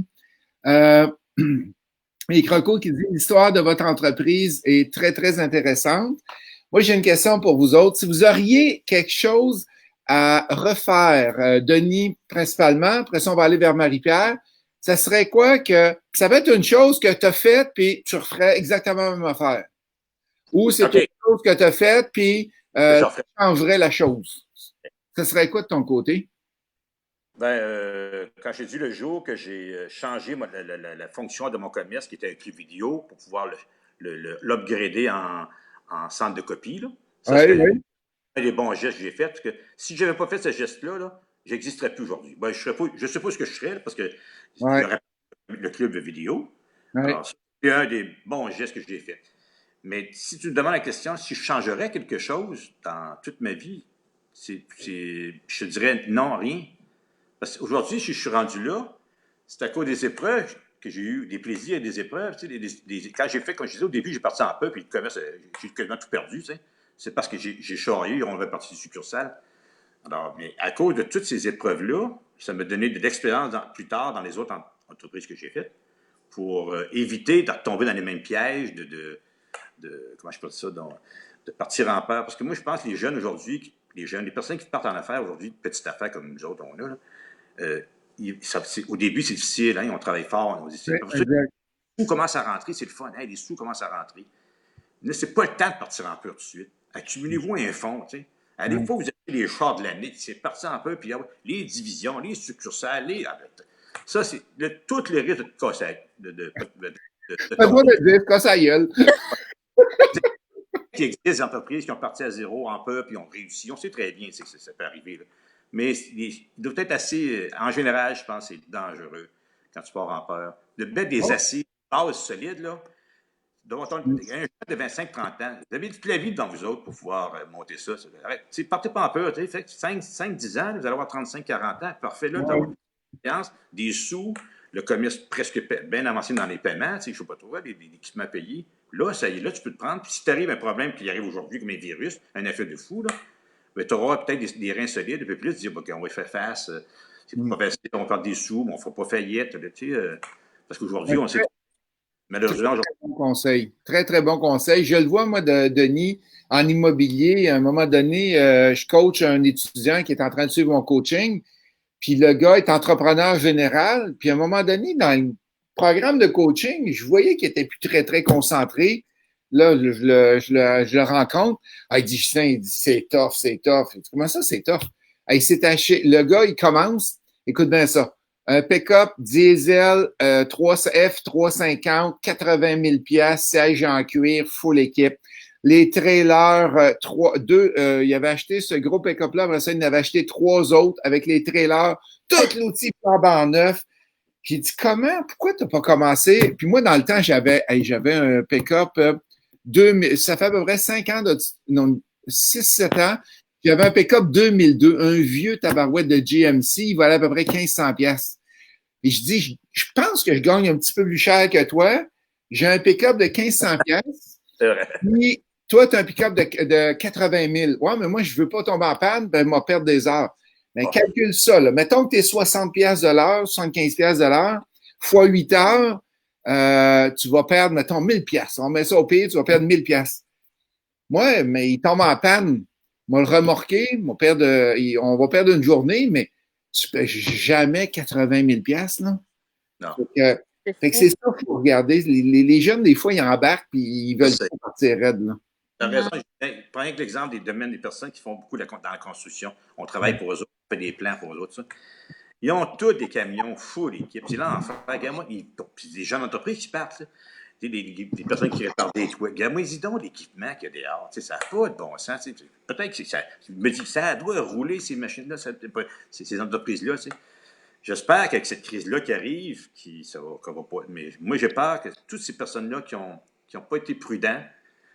Et Croco qui dit l'histoire de votre entreprise est très, très intéressante. Moi, j'ai une question pour vous autres. Si vous auriez quelque chose à refaire, Denis principalement, après ça, on va aller vers Marie-Pierre, ça serait quoi que... Ça va être une chose que tu as faite, puis tu referais exactement la même affaire. Ou c'est quelque chose que tu as faite, puis tu changerais la chose. Ça serait quoi de ton côté? Quand j'ai dit le jour que j'ai changé la fonction de mon commerce, qui était un clip vidéo, pour pouvoir l'upgrader en centre de copie, là. Ça, Oui. un des bons gestes que j'ai fait, parce que si je n'avais pas fait ce geste-là, je n'existerais plus aujourd'hui. Ben, je ne sais pas ce que je serais, là, parce que j'aurais le club de vidéo. Alors, c'est un des bons gestes que j'ai fait. Mais si tu me demandes la question, si je changerais quelque chose dans toute ma vie, je te dirais non, rien. Parce qu'aujourd'hui, si je suis rendu là, c'est à cause des épreuves que j'ai eu des plaisirs et des épreuves. Tu sais, quand je disais au début, j'ai parti en peu, puis le commerce, j'ai quasiment tout perdu. Tu sais. C'est parce que j'ai charrié, on avait parti du succursale. Alors, mais à cause de toutes ces épreuves-là, ça m'a donné de l'expérience plus tard dans les autres entreprises que j'ai faites pour éviter de tomber dans les mêmes pièges comment je peux dire ça, de partir en peur. Parce que moi, je pense que les jeunes aujourd'hui, les personnes qui partent en affaires aujourd'hui, de petites affaires comme nous autres, on a, là, au début, c'est difficile, hein, on travaille fort. Les sous commencent à rentrer, c'est le fun. Hein, les sous commencent à rentrer. Mais c'est pas le temps de partir en peur tout de suite. Accumulez-vous un fonds, tu sais. Des fois, vous avez les chars de l'année, c'est parti en peur, puis les divisions, les succursales, ça, c'est tout le risque de te casser. Pas besoin de dire, casse à gueule. Il existe des entreprises qui ont parti à zéro en peur, puis ont réussi. On sait très bien que ça peut arriver. Là. Mais il doit être assez, en général, je pense, c'est dangereux quand tu pars en peur. De mettre des assises, bases solides, là. Un jeune de 25-30 ans, vous avez toute la vie devant vous autres pour pouvoir monter ça. Partez pas en peur. 5-10 ans, vous allez avoir 35-40 ans. Parfait, là, tu as confiance, des sous, le commerce presque bien avancé dans les paiements, je ne sais pas trop, des équipements payés. Là, ça y est, là, tu peux te prendre. Puis si tu arrives à un problème qui arrive aujourd'hui comme un virus, un effet de fou, là, ben, tu auras peut-être des reins solides, un peu plus, dire, OK, on va y faire face, c'est pas facile, on va perdre des sous, mais on ne fera pas faillite. Parce qu'aujourd'hui, on sait que malheureusement, très bon conseil. Très, très bon conseil. Je le vois, moi, Denis, en immobilier. À un moment donné, je coach un étudiant qui est en train de suivre mon coaching. Puis le gars est entrepreneur général. Puis à un moment donné, dans le programme de coaching, je voyais qu'il était plus très, très concentré. Là, je le rencontre. Il dit, c'est tough, c'est tough. Il dit, comment ça, c'est tough? Il s'est acheté. Le gars, il commence. Écoute bien ça. Un pick-up diesel F350, 80 000 $, siège en cuir, full équipe. Les trailers, il avait acheté ce gros pick-up-là, après ça, il en avait acheté 3 autres avec les trailers, tout l'outil en neuf. Puis il dit, pourquoi tu n'as pas commencé? Puis moi, dans le temps, j'avais un pick-up, ça fait à peu près 5 ans, 6-7 ans. J'avais un pick-up 2002, un vieux tabarouette de GMC, il valait à peu près 1500 $. Et je dis, je pense que je gagne un petit peu plus cher que toi. J'ai un pick-up de 1500 $. c'est vrai. Puis, toi, tu as un pick-up de 80 000. Ouais, mais moi, je ne veux pas tomber en panne, ben, je vais perdre des heures. Mais calcule ça, là. Mettons que tu es 60 $ de l'heure, 75 $ de l'heure, fois 8 heures, tu vas perdre, mettons, 1000 $. On met ça au pire, tu vas perdre 1000 $. Moi, mais il tombe en panne. On va le remorquer, on va perdre une journée, mais tu ne payes jamais 80 000 $, là. Non. Fait que c'est ça qu'il faut regarder. Les jeunes, des fois, ils embarquent et ils veulent pas partir raide, là. Tu as raison. Prends l'exemple des domaines des personnes qui font beaucoup dans la construction. On travaille pour eux autres, on fait des plans pour eux autres. Ça. Ils ont tous des camions full équipe. C'est l'enfer. Puis des jeunes entreprises qui partent. Là. Des personnes qui réparent des toits. Regarde-moi, ils ont l'équipement qu'il y a dehors. Ça n'a pas de bon sens. Peut-être que ça. Je me dis, ça doit rouler, ces machines-là, ces entreprises-là. J'espère qu'avec cette crise-là qui arrive, ça va pas. Mais moi, j'ai peur que toutes ces personnes-là qui ont pas été prudents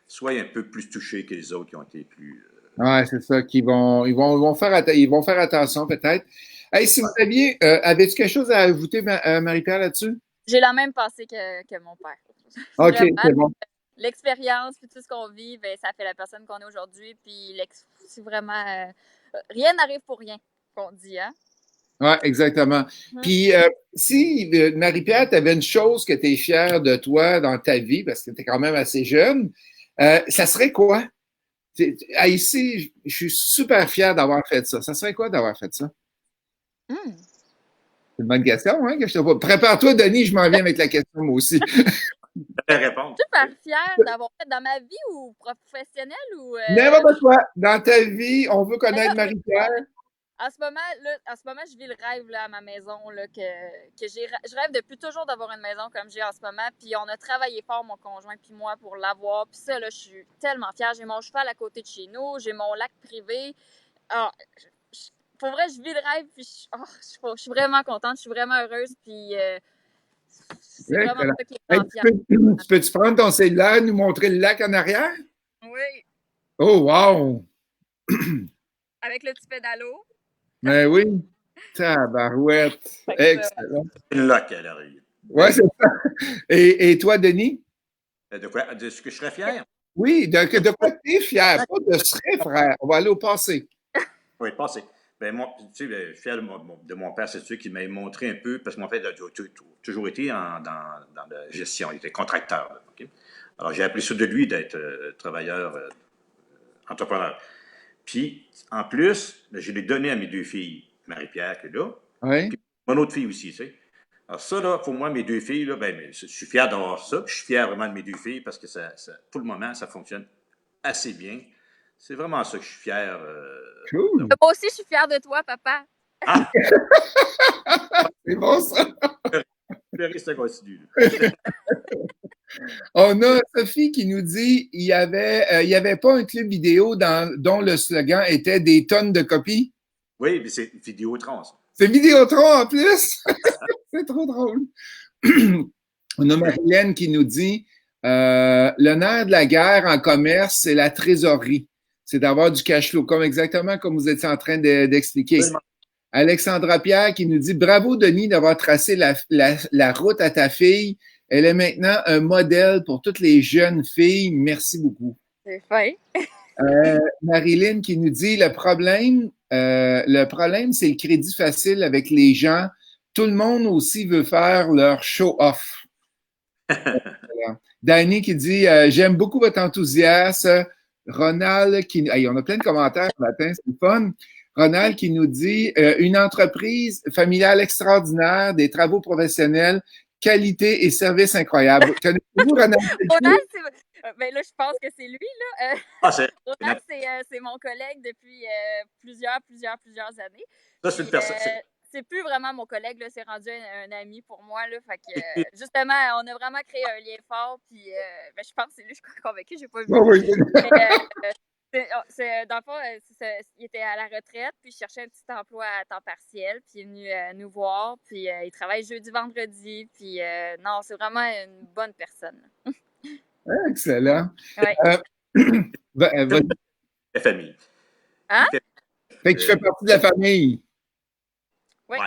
soient un peu plus touchées que les autres qui ont été plus. Ouais, c'est ça, ils vont faire attention peut-être. Hey, si vous aviez, avez-tu quelque chose à ajouter, Marie-Pierre, là-dessus? J'ai la même pensée que mon père. OK, Vraiment, c'est bon. l'expérience, puis tout ce qu'on vit, ben, ça fait la personne qu'on est aujourd'hui. Puis c'est vraiment. Rien n'arrive pour rien, qu'on dit, hein? Oui, exactement. Puis, si, Marie-Pierre, tu avais une chose que tu es fière de toi dans ta vie, parce que tu es quand même assez jeune, ça serait quoi? Ici, je suis super fier d'avoir fait ça. Ça serait quoi d'avoir fait ça? C'est une bonne question, hein, que je te pose. Prépare-toi, Denis, je m'en viens avec la question, moi aussi. Répondre. Super fière d'avoir fait dans ma vie ou professionnelle ou. N'importe quoi. Dans ta vie, on veut connaître Marie-Pierre. En ce moment, je vis le rêve là, à ma maison là, je rêve depuis toujours d'avoir une maison comme j'ai en ce moment. Puis on a travaillé fort, mon conjoint puis moi, pour l'avoir. Puis ça, là, je suis tellement fière. J'ai mon cheval à côté de chez nous, j'ai mon lac privé. Pour vrai, je vis le rêve. Puis je suis vraiment contente, je suis vraiment heureuse. Puis c'est vraiment ça qui est fière. Peux-tu prendre ton cellulaire et nous montrer le lac en arrière? Oui. Oh, wow! Avec le petit Ben oui. Tabarouette. Excellent. C'est une loc à l'arrière. Ouais, c'est ça. Et toi, Denis? De quoi? De ce que je serais fier? Oui, de quoi tu es fier, pas de serait frère. On va aller au passé. Oui, passé. Ben, moi, tu sais, ben, je suis fier de mon père, c'est sûr, qui m'a montré un peu, parce que mon père a toujours été dans la gestion, il était contracteur. Là, OK? Alors, j'ai appris ça de lui, d'être travailleur, entrepreneur. Puis, en plus, ben, je l'ai donné à mes deux filles, Marie-Pierre, qui est là, Oui. puis mon autre fille aussi, tu sais. Alors, ça, là, pour moi, mes deux filles, là, ben, je suis fier d'avoir ça, puis je suis fier vraiment de mes deux filles, parce que pour le moment, ça fonctionne assez bien. C'est vraiment ça que je suis fier. Cool. Moi aussi, je suis fière de toi, papa. Ah! C'est bon, ça. Ça continue. On a Sophie qui nous dit il y avait pas un club vidéo dont le slogan était des tonnes de copies. Oui, mais c'est Vidéotron, ça. C'est Vidéotron en plus. C'est trop drôle. On a Marilène qui nous dit le nerf de la guerre en commerce, c'est la trésorerie. C'est d'avoir du cash flow, comme exactement comme vous étiez en train d'expliquer. Alexandra Pierre qui nous dit bravo Denis d'avoir tracé la route à ta fille. Elle est maintenant un modèle pour toutes les jeunes filles. Merci beaucoup. C'est fin. Marilyn qui nous dit le problème, c'est le crédit facile avec les gens. Tout le monde aussi veut faire leur show-off. Danny qui dit j'aime beaucoup votre enthousiasme. Ronald qui. Hey, on a plein de commentaires ce matin, c'est fun. Ronald qui nous dit une entreprise familiale extraordinaire, des travaux professionnels, qualité et service incroyable. Connaissez-vous Ronald? Ronald, ben là, je pense que c'est lui, là. Ronald, c'est c'est mon collègue depuis plusieurs années. Ça, c'est une personne. C'est plus vraiment mon collègue, là, c'est rendu un ami pour moi. Là, fait que, justement, on a vraiment créé un lien fort. Puis, ben, je pense que c'est lui, je suis convaincue, j'ai pas vu. Oh oui. Dans le fond, il était à la retraite, puis il cherchait un petit emploi à temps partiel, puis il est venu nous voir, puis il travaille jeudi, vendredi, puis non, c'est vraiment une bonne personne. Excellent. Ouais. La famille. Hein? Fait que tu fais partie de la famille. Oui.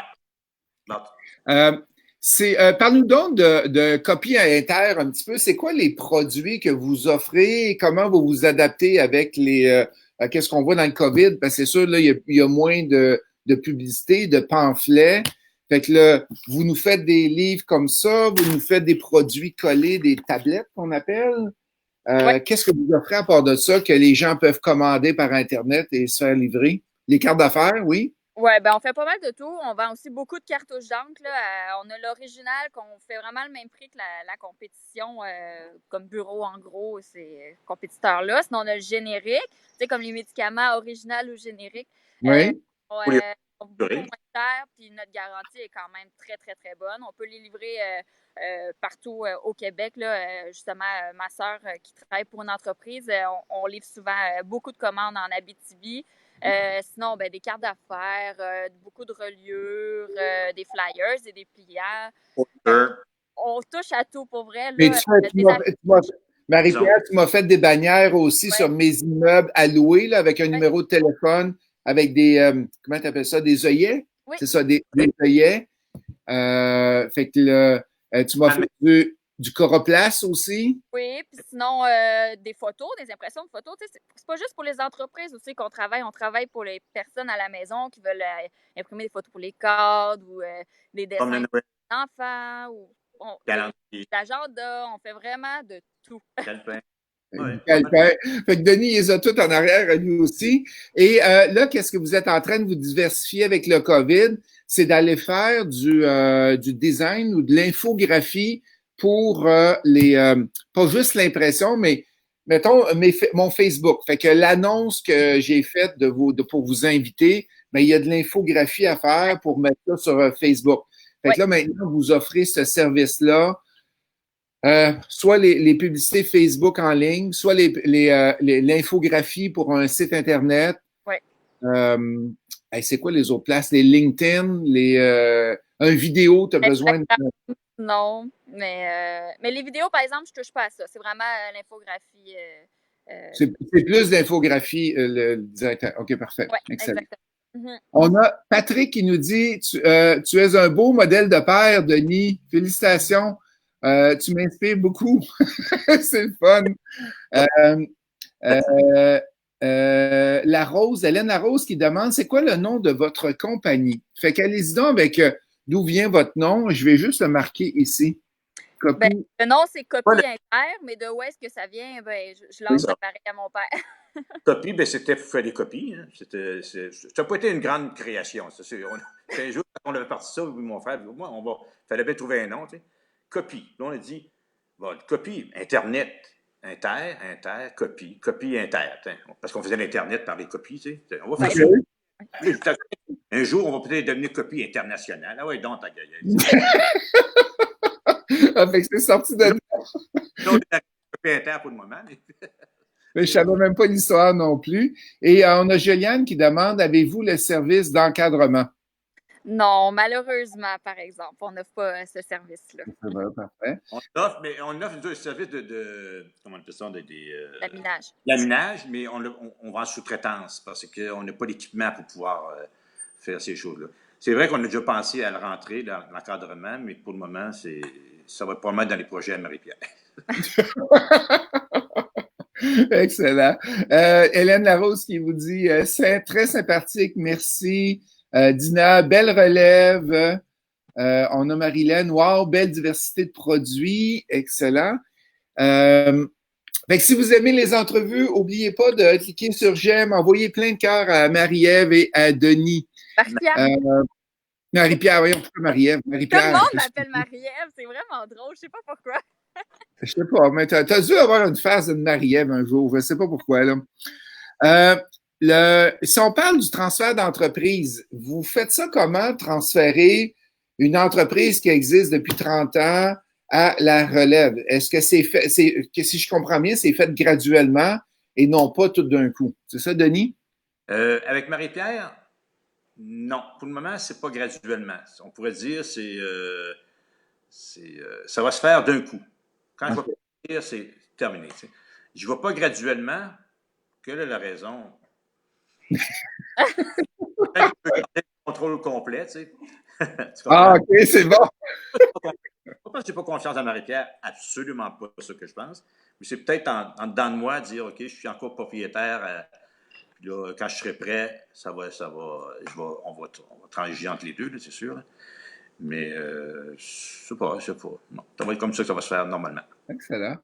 Parle-nous donc de Copie Inter un petit peu. C'est quoi les produits que vous offrez et comment vous vous adaptez avec qu'est-ce qu'on voit dans le COVID? Parce que c'est sûr, là, il y a moins de publicité, de pamphlets. Fait que là, vous nous faites des livres comme ça, vous nous faites des produits collés, des tablettes qu'on appelle. Ouais. Qu'est-ce que vous offrez à part de ça que les gens peuvent commander par Internet et se faire livrer? Les cartes d'affaires, oui? Oui, ben on fait pas mal de tout. On vend aussi beaucoup de cartouches d'encre. On a l'original qu'on fait vraiment le même prix que la compétition, comme bureau en gros, ces compétiteurs-là. Sinon, on a le générique, tu sais, comme les médicaments original ou générique. Oui. On beaucoup moins cher, puis notre garantie est quand même très, très, très bonne. On peut les livrer partout au Québec. Là, justement, ma sœur qui travaille pour une entreprise, on livre souvent beaucoup de commandes en Abitibi. Sinon, ben, des cartes d'affaires, beaucoup de reliures, des flyers et des pliants. On touche à tout pour vrai. Là, Marie-Pierre, tu m'as fait des bannières aussi sur mes immeubles à louer là, avec un numéro de téléphone, avec des, comment tu appelles ça, des œillets? Oui. C'est ça, des œillets. Fait que là, tu m'as fait du coroplace aussi. Oui, puis sinon, des photos, des impressions de photos. C'est pas juste pour les entreprises aussi qu'on travaille. On travaille pour les personnes à la maison qui veulent imprimer des photos pour les cadres ou des dessins d'enfants ou l'agenda. On fait vraiment de tout. Ouais. Fait que Denis, il les a tout en arrière à lui aussi. Et là, qu'est-ce que vous êtes en train de vous diversifier avec le COVID? C'est d'aller faire du design ou de l'infographie pour pas juste l'impression, mais mettons mon Facebook. Fait que l'annonce que j'ai faite pour vous inviter, ben, il y a de l'infographie à faire pour mettre ça sur Facebook. Fait que là, maintenant, vous offrez ce service-là. Soit les publicités Facebook en ligne, soit l'infographie pour un site Internet. Ouais. C'est quoi les autres places? Les LinkedIn, un vidéo, tu as besoin de... Non, mais les vidéos, par exemple, je touche pas à ça. C'est vraiment l'infographie. C'est plus d'infographie, le directeur. OK, parfait. Ouais, excellent. On a Patrick qui nous dit tu es un beau modèle de père, Denis. Félicitations. Tu m'inspires beaucoup. C'est le fun. Hélène Larose qui demande c'est quoi le nom de votre compagnie? Fait qu'allez-y donc avec d'où vient votre nom. Je vais juste le marquer ici. Ben, le nom, c'est Copie Inter, mais de où est-ce que ça vient? Ben, je lance pareil à mon père. Copie, ben, c'était pour faire des copies. Hein. Ça n'a pas été une grande création. C'est un jour, quand on avait parti ça, mon frère, moi, fallait bien trouver un nom. Tu sais. Copie. Là, on a dit, bon, copie, Internet. Inter, copie Inter. Parce qu'on faisait l'Internet par les copies. Tu sais. On va faire ça. Un jour, on va peut-être devenir copie internationale. Ah ouais, donc, ta gueule. Ah, fait que c'est sorti de là. Donc, copie Inter pour le moment. Mais je ne savais même pas l'histoire non plus. Et on a Juliane qui demande avez-vous le service d'encadrement? Non, malheureusement, par exemple. On n'offre pas ce service-là. C'est vrai, parfait. On offre un service comment on appelle ça? Laminage. Laminage, mais on va en sous-traitance parce qu'on n'a pas l'équipement pour pouvoir faire ces choses-là. C'est vrai qu'on a déjà pensé à le rentrer dans l'encadrement, mais pour le moment, ça va probablement être dans les projets à Marie-Pierre. Excellent. Hélène Larose qui vous dit c'est très sympathique, merci. Dina, belle relève. On a Marilyn, wow, belle diversité de produits, excellent. Fait que si vous aimez les entrevues, n'oubliez pas de cliquer sur j'aime, envoyer plein de cœurs à Marie-Ève et à Denis. Marie-Pierre, voyons, pourquoi Marie-Ève? Tout le monde m'appelle Marie-Ève, c'est vraiment drôle, je sais pas pourquoi. Je sais pas, mais t'as dû avoir une phase de Marie-Ève un jour, je sais pas pourquoi, là. Si on parle du transfert d'entreprise, vous faites ça comment, transférer une entreprise qui existe depuis 30 ans à la relève? Est-ce que c'est fait, si je comprends bien, c'est fait graduellement et non pas tout d'un coup? C'est ça, Denis? Avec Marie-Pierre, non. Pour le moment, c'est pas graduellement. On pourrait dire ça va se faire d'un coup. Quand je vais dire, c'est terminé. T'sais. Je ne vais pas graduellement. Quelle est la raison? Je peux garder le contrôle complet, tu sais. OK, c'est bon. Pas parce que je n'ai pas confiance en Marie-Pierre, absolument pas ce que je pense. Mais c'est peut-être en dedans de moi dire, OK, je suis encore propriétaire. Puis là, quand je serai prêt, on va transiger entre les deux, c'est sûr. Mais je sais pas. Non, ça va être comme ça que ça va se faire normalement. Excellent.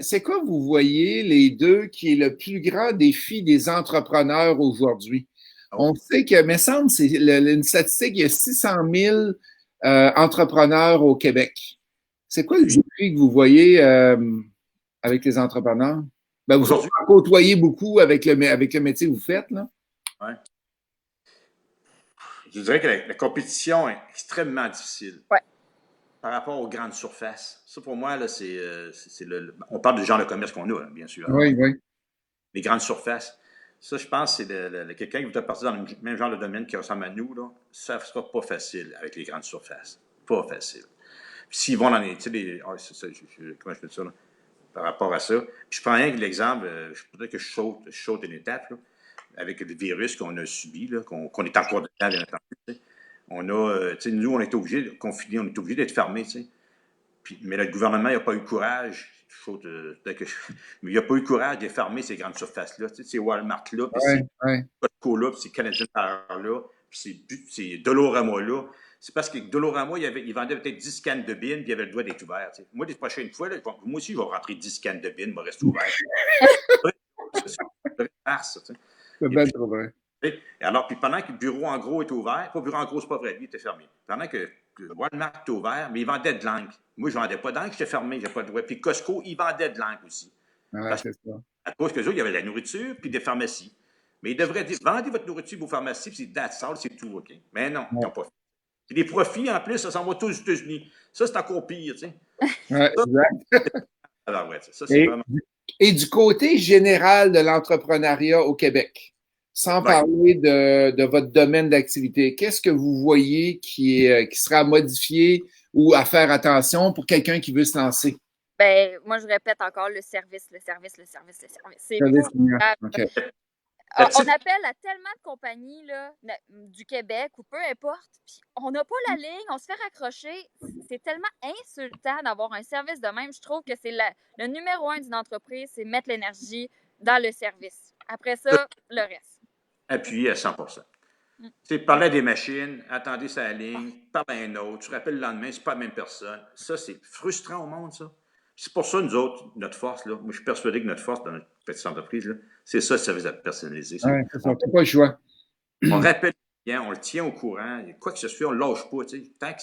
C'est quoi, vous voyez, les deux, qui est le plus grand défi des entrepreneurs aujourd'hui? On sait que, me semble, c'est une statistique, il y a 600 000 entrepreneurs au Québec. C'est quoi le défi que vous voyez avec les entrepreneurs? Ben, vous en côtoyez beaucoup avec le métier que vous faites, là? Oui. Je dirais que la compétition est extrêmement difficile. Ouais. Par rapport aux grandes surfaces. Ça, pour moi, là, on parle du genre de commerce qu'on a, bien sûr. Oui, oui. Les grandes surfaces. Ça, je pense, c'est quelqu'un qui veut partir dans le même genre de domaine qui ressemble à nous, là, ça ne sera pas facile avec les grandes surfaces. Pas facile. Puis s'ils vont dans les. Tu sais, comment je fais ça, là? Par rapport à ça. Puis je prends rien que l'exemple, peut-être que je saute une étape, là, avec le virus qu'on a subi, là, qu'on est encore dedans, bien entendu. On a, nous, on est obligés de confiner, on est obligés d'être fermés, mais le gouvernement n'a pas eu le courage, mais il n'a pas eu le courage de fermer ces grandes surfaces-là, ces Walmart-là, puis ces Costco-là, puis ces Canadian Tire-là, puis ces Dolorama-là. C'est parce que Dolorama, il vendait peut-être 10 cannes de bine, puis il avait le droit d'être ouvert. T'sais. Moi, les prochaines fois, là, moi aussi, je vais rentrer 10 cannes de bine, je vais rester ouvert. C'est bien trop vrai. Et alors, puis pendant que le bureau en gros est ouvert, pas le bureau en gros, c'est pas vrai, lui, il était fermé. Pendant que Walmart était ouvert, mais il vendait de l'encre. Moi, je ne vendais pas d'encre, j'étais fermé, j'ai pas de droit. Puis Costco, il vendait de l'encre aussi. Ouais, c'est ça. À cause que eux, il y avait de la nourriture puis des pharmacies. Mais ils devraient dire, vendez votre nourriture, vos pharmacies, puis c'est tout, OK? Mais non, ils n'ont pas fait. Puis les profits, en plus, ça s'en va tous aux États-Unis. Ça, c'est encore pire, tu sais. Ouais, exact. Alors, ouais, ça, c'est vraiment... Et du côté général de l'entrepreneuriat au Québec, sans parler de votre domaine d'activité, qu'est-ce que vous voyez qui sera modifié ou à faire attention pour quelqu'un qui veut se lancer? Ben, moi, je répète encore le service. C'est Okay. On appelle à tellement de compagnies là, du Québec ou peu importe, puis on n'a pas la ligne, on se fait raccrocher. C'est tellement insultant d'avoir un service de même. Je trouve que c'est le numéro 1 d'une entreprise, c'est mettre l'énergie dans le service. Après ça, le reste. Appuyé à 100%. Tu parlais des machines, attendez sa ligne, parle à un autre, tu rappelles le lendemain, c'est pas la même personne. Ça, c'est frustrant au monde, ça. C'est pour ça, nous autres, notre force, là, moi, je suis persuadé que notre force dans notre petite entreprise, là, c'est ça, le service personnalisé. Ouais, c'est ça, t'as pas le choix. On rappelle le client, on le tient au courant, quoi que ce soit, on ne lâche pas. Tu sais, tant que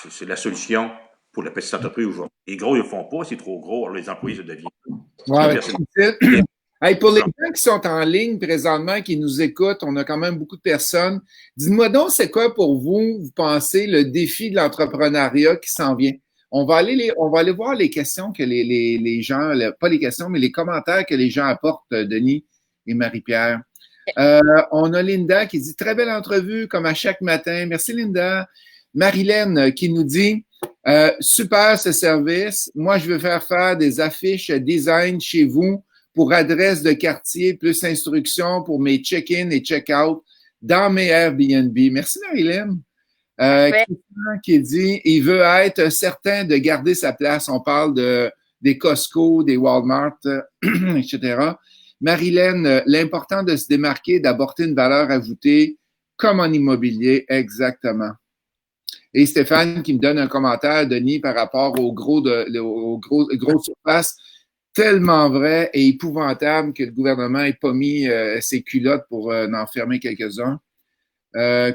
c'est la solution pour la petite entreprise aujourd'hui. Les gros, ils ne le font pas, c'est trop gros, alors les employés se deviennent. Ouais, hey, pour les gens qui sont en ligne présentement, qui nous écoutent, on a quand même beaucoup de personnes. Dites-moi donc, c'est quoi pour vous, vous pensez, le défi de l'entrepreneuriat qui s'en vient? On va aller voir les questions que les gens, pas les questions, mais les commentaires que les gens apportent, Denis et Marie-Pierre. On a Linda qui dit « Très belle entrevue, comme à chaque matin. » Merci, Linda. Marilène qui nous dit « Super ce service. Moi, je veux faire des affiches design chez vous pour adresse de quartier, plus instructions pour mes check-in et check-out dans mes Airbnb. » Merci, Marilyn. Christian qui dit il veut être certain de garder sa place. On parle des Costco, des Walmart, etc. Marilyn, l'important de se démarquer, d'apporter une valeur ajoutée, comme en immobilier, exactement. Et Stéphane qui me donne un commentaire, Denis, par rapport aux gros surfaces. Tellement vrai et épouvantable que le gouvernement n'ait pas mis ses culottes pour en fermer quelques-uns.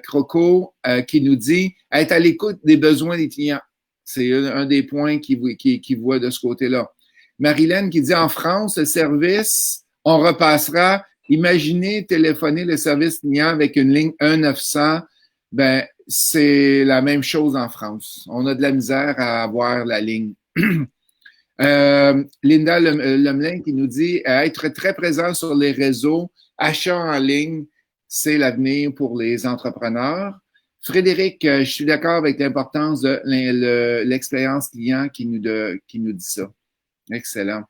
Croco qui nous dit être à l'écoute des besoins des clients. C'est un des points qu'il voit de ce côté-là. Marilyn qui dit en France, le service, on repassera. Imaginez téléphoner le service client avec une ligne 1-900. Ben, c'est la même chose en France. On a de la misère à avoir la ligne. Linda Lemelin qui nous dit être très présent sur les réseaux, achat en ligne, c'est l'avenir pour les entrepreneurs. Frédéric, je suis d'accord avec l'importance de l'expérience client qui nous dit ça. Excellent.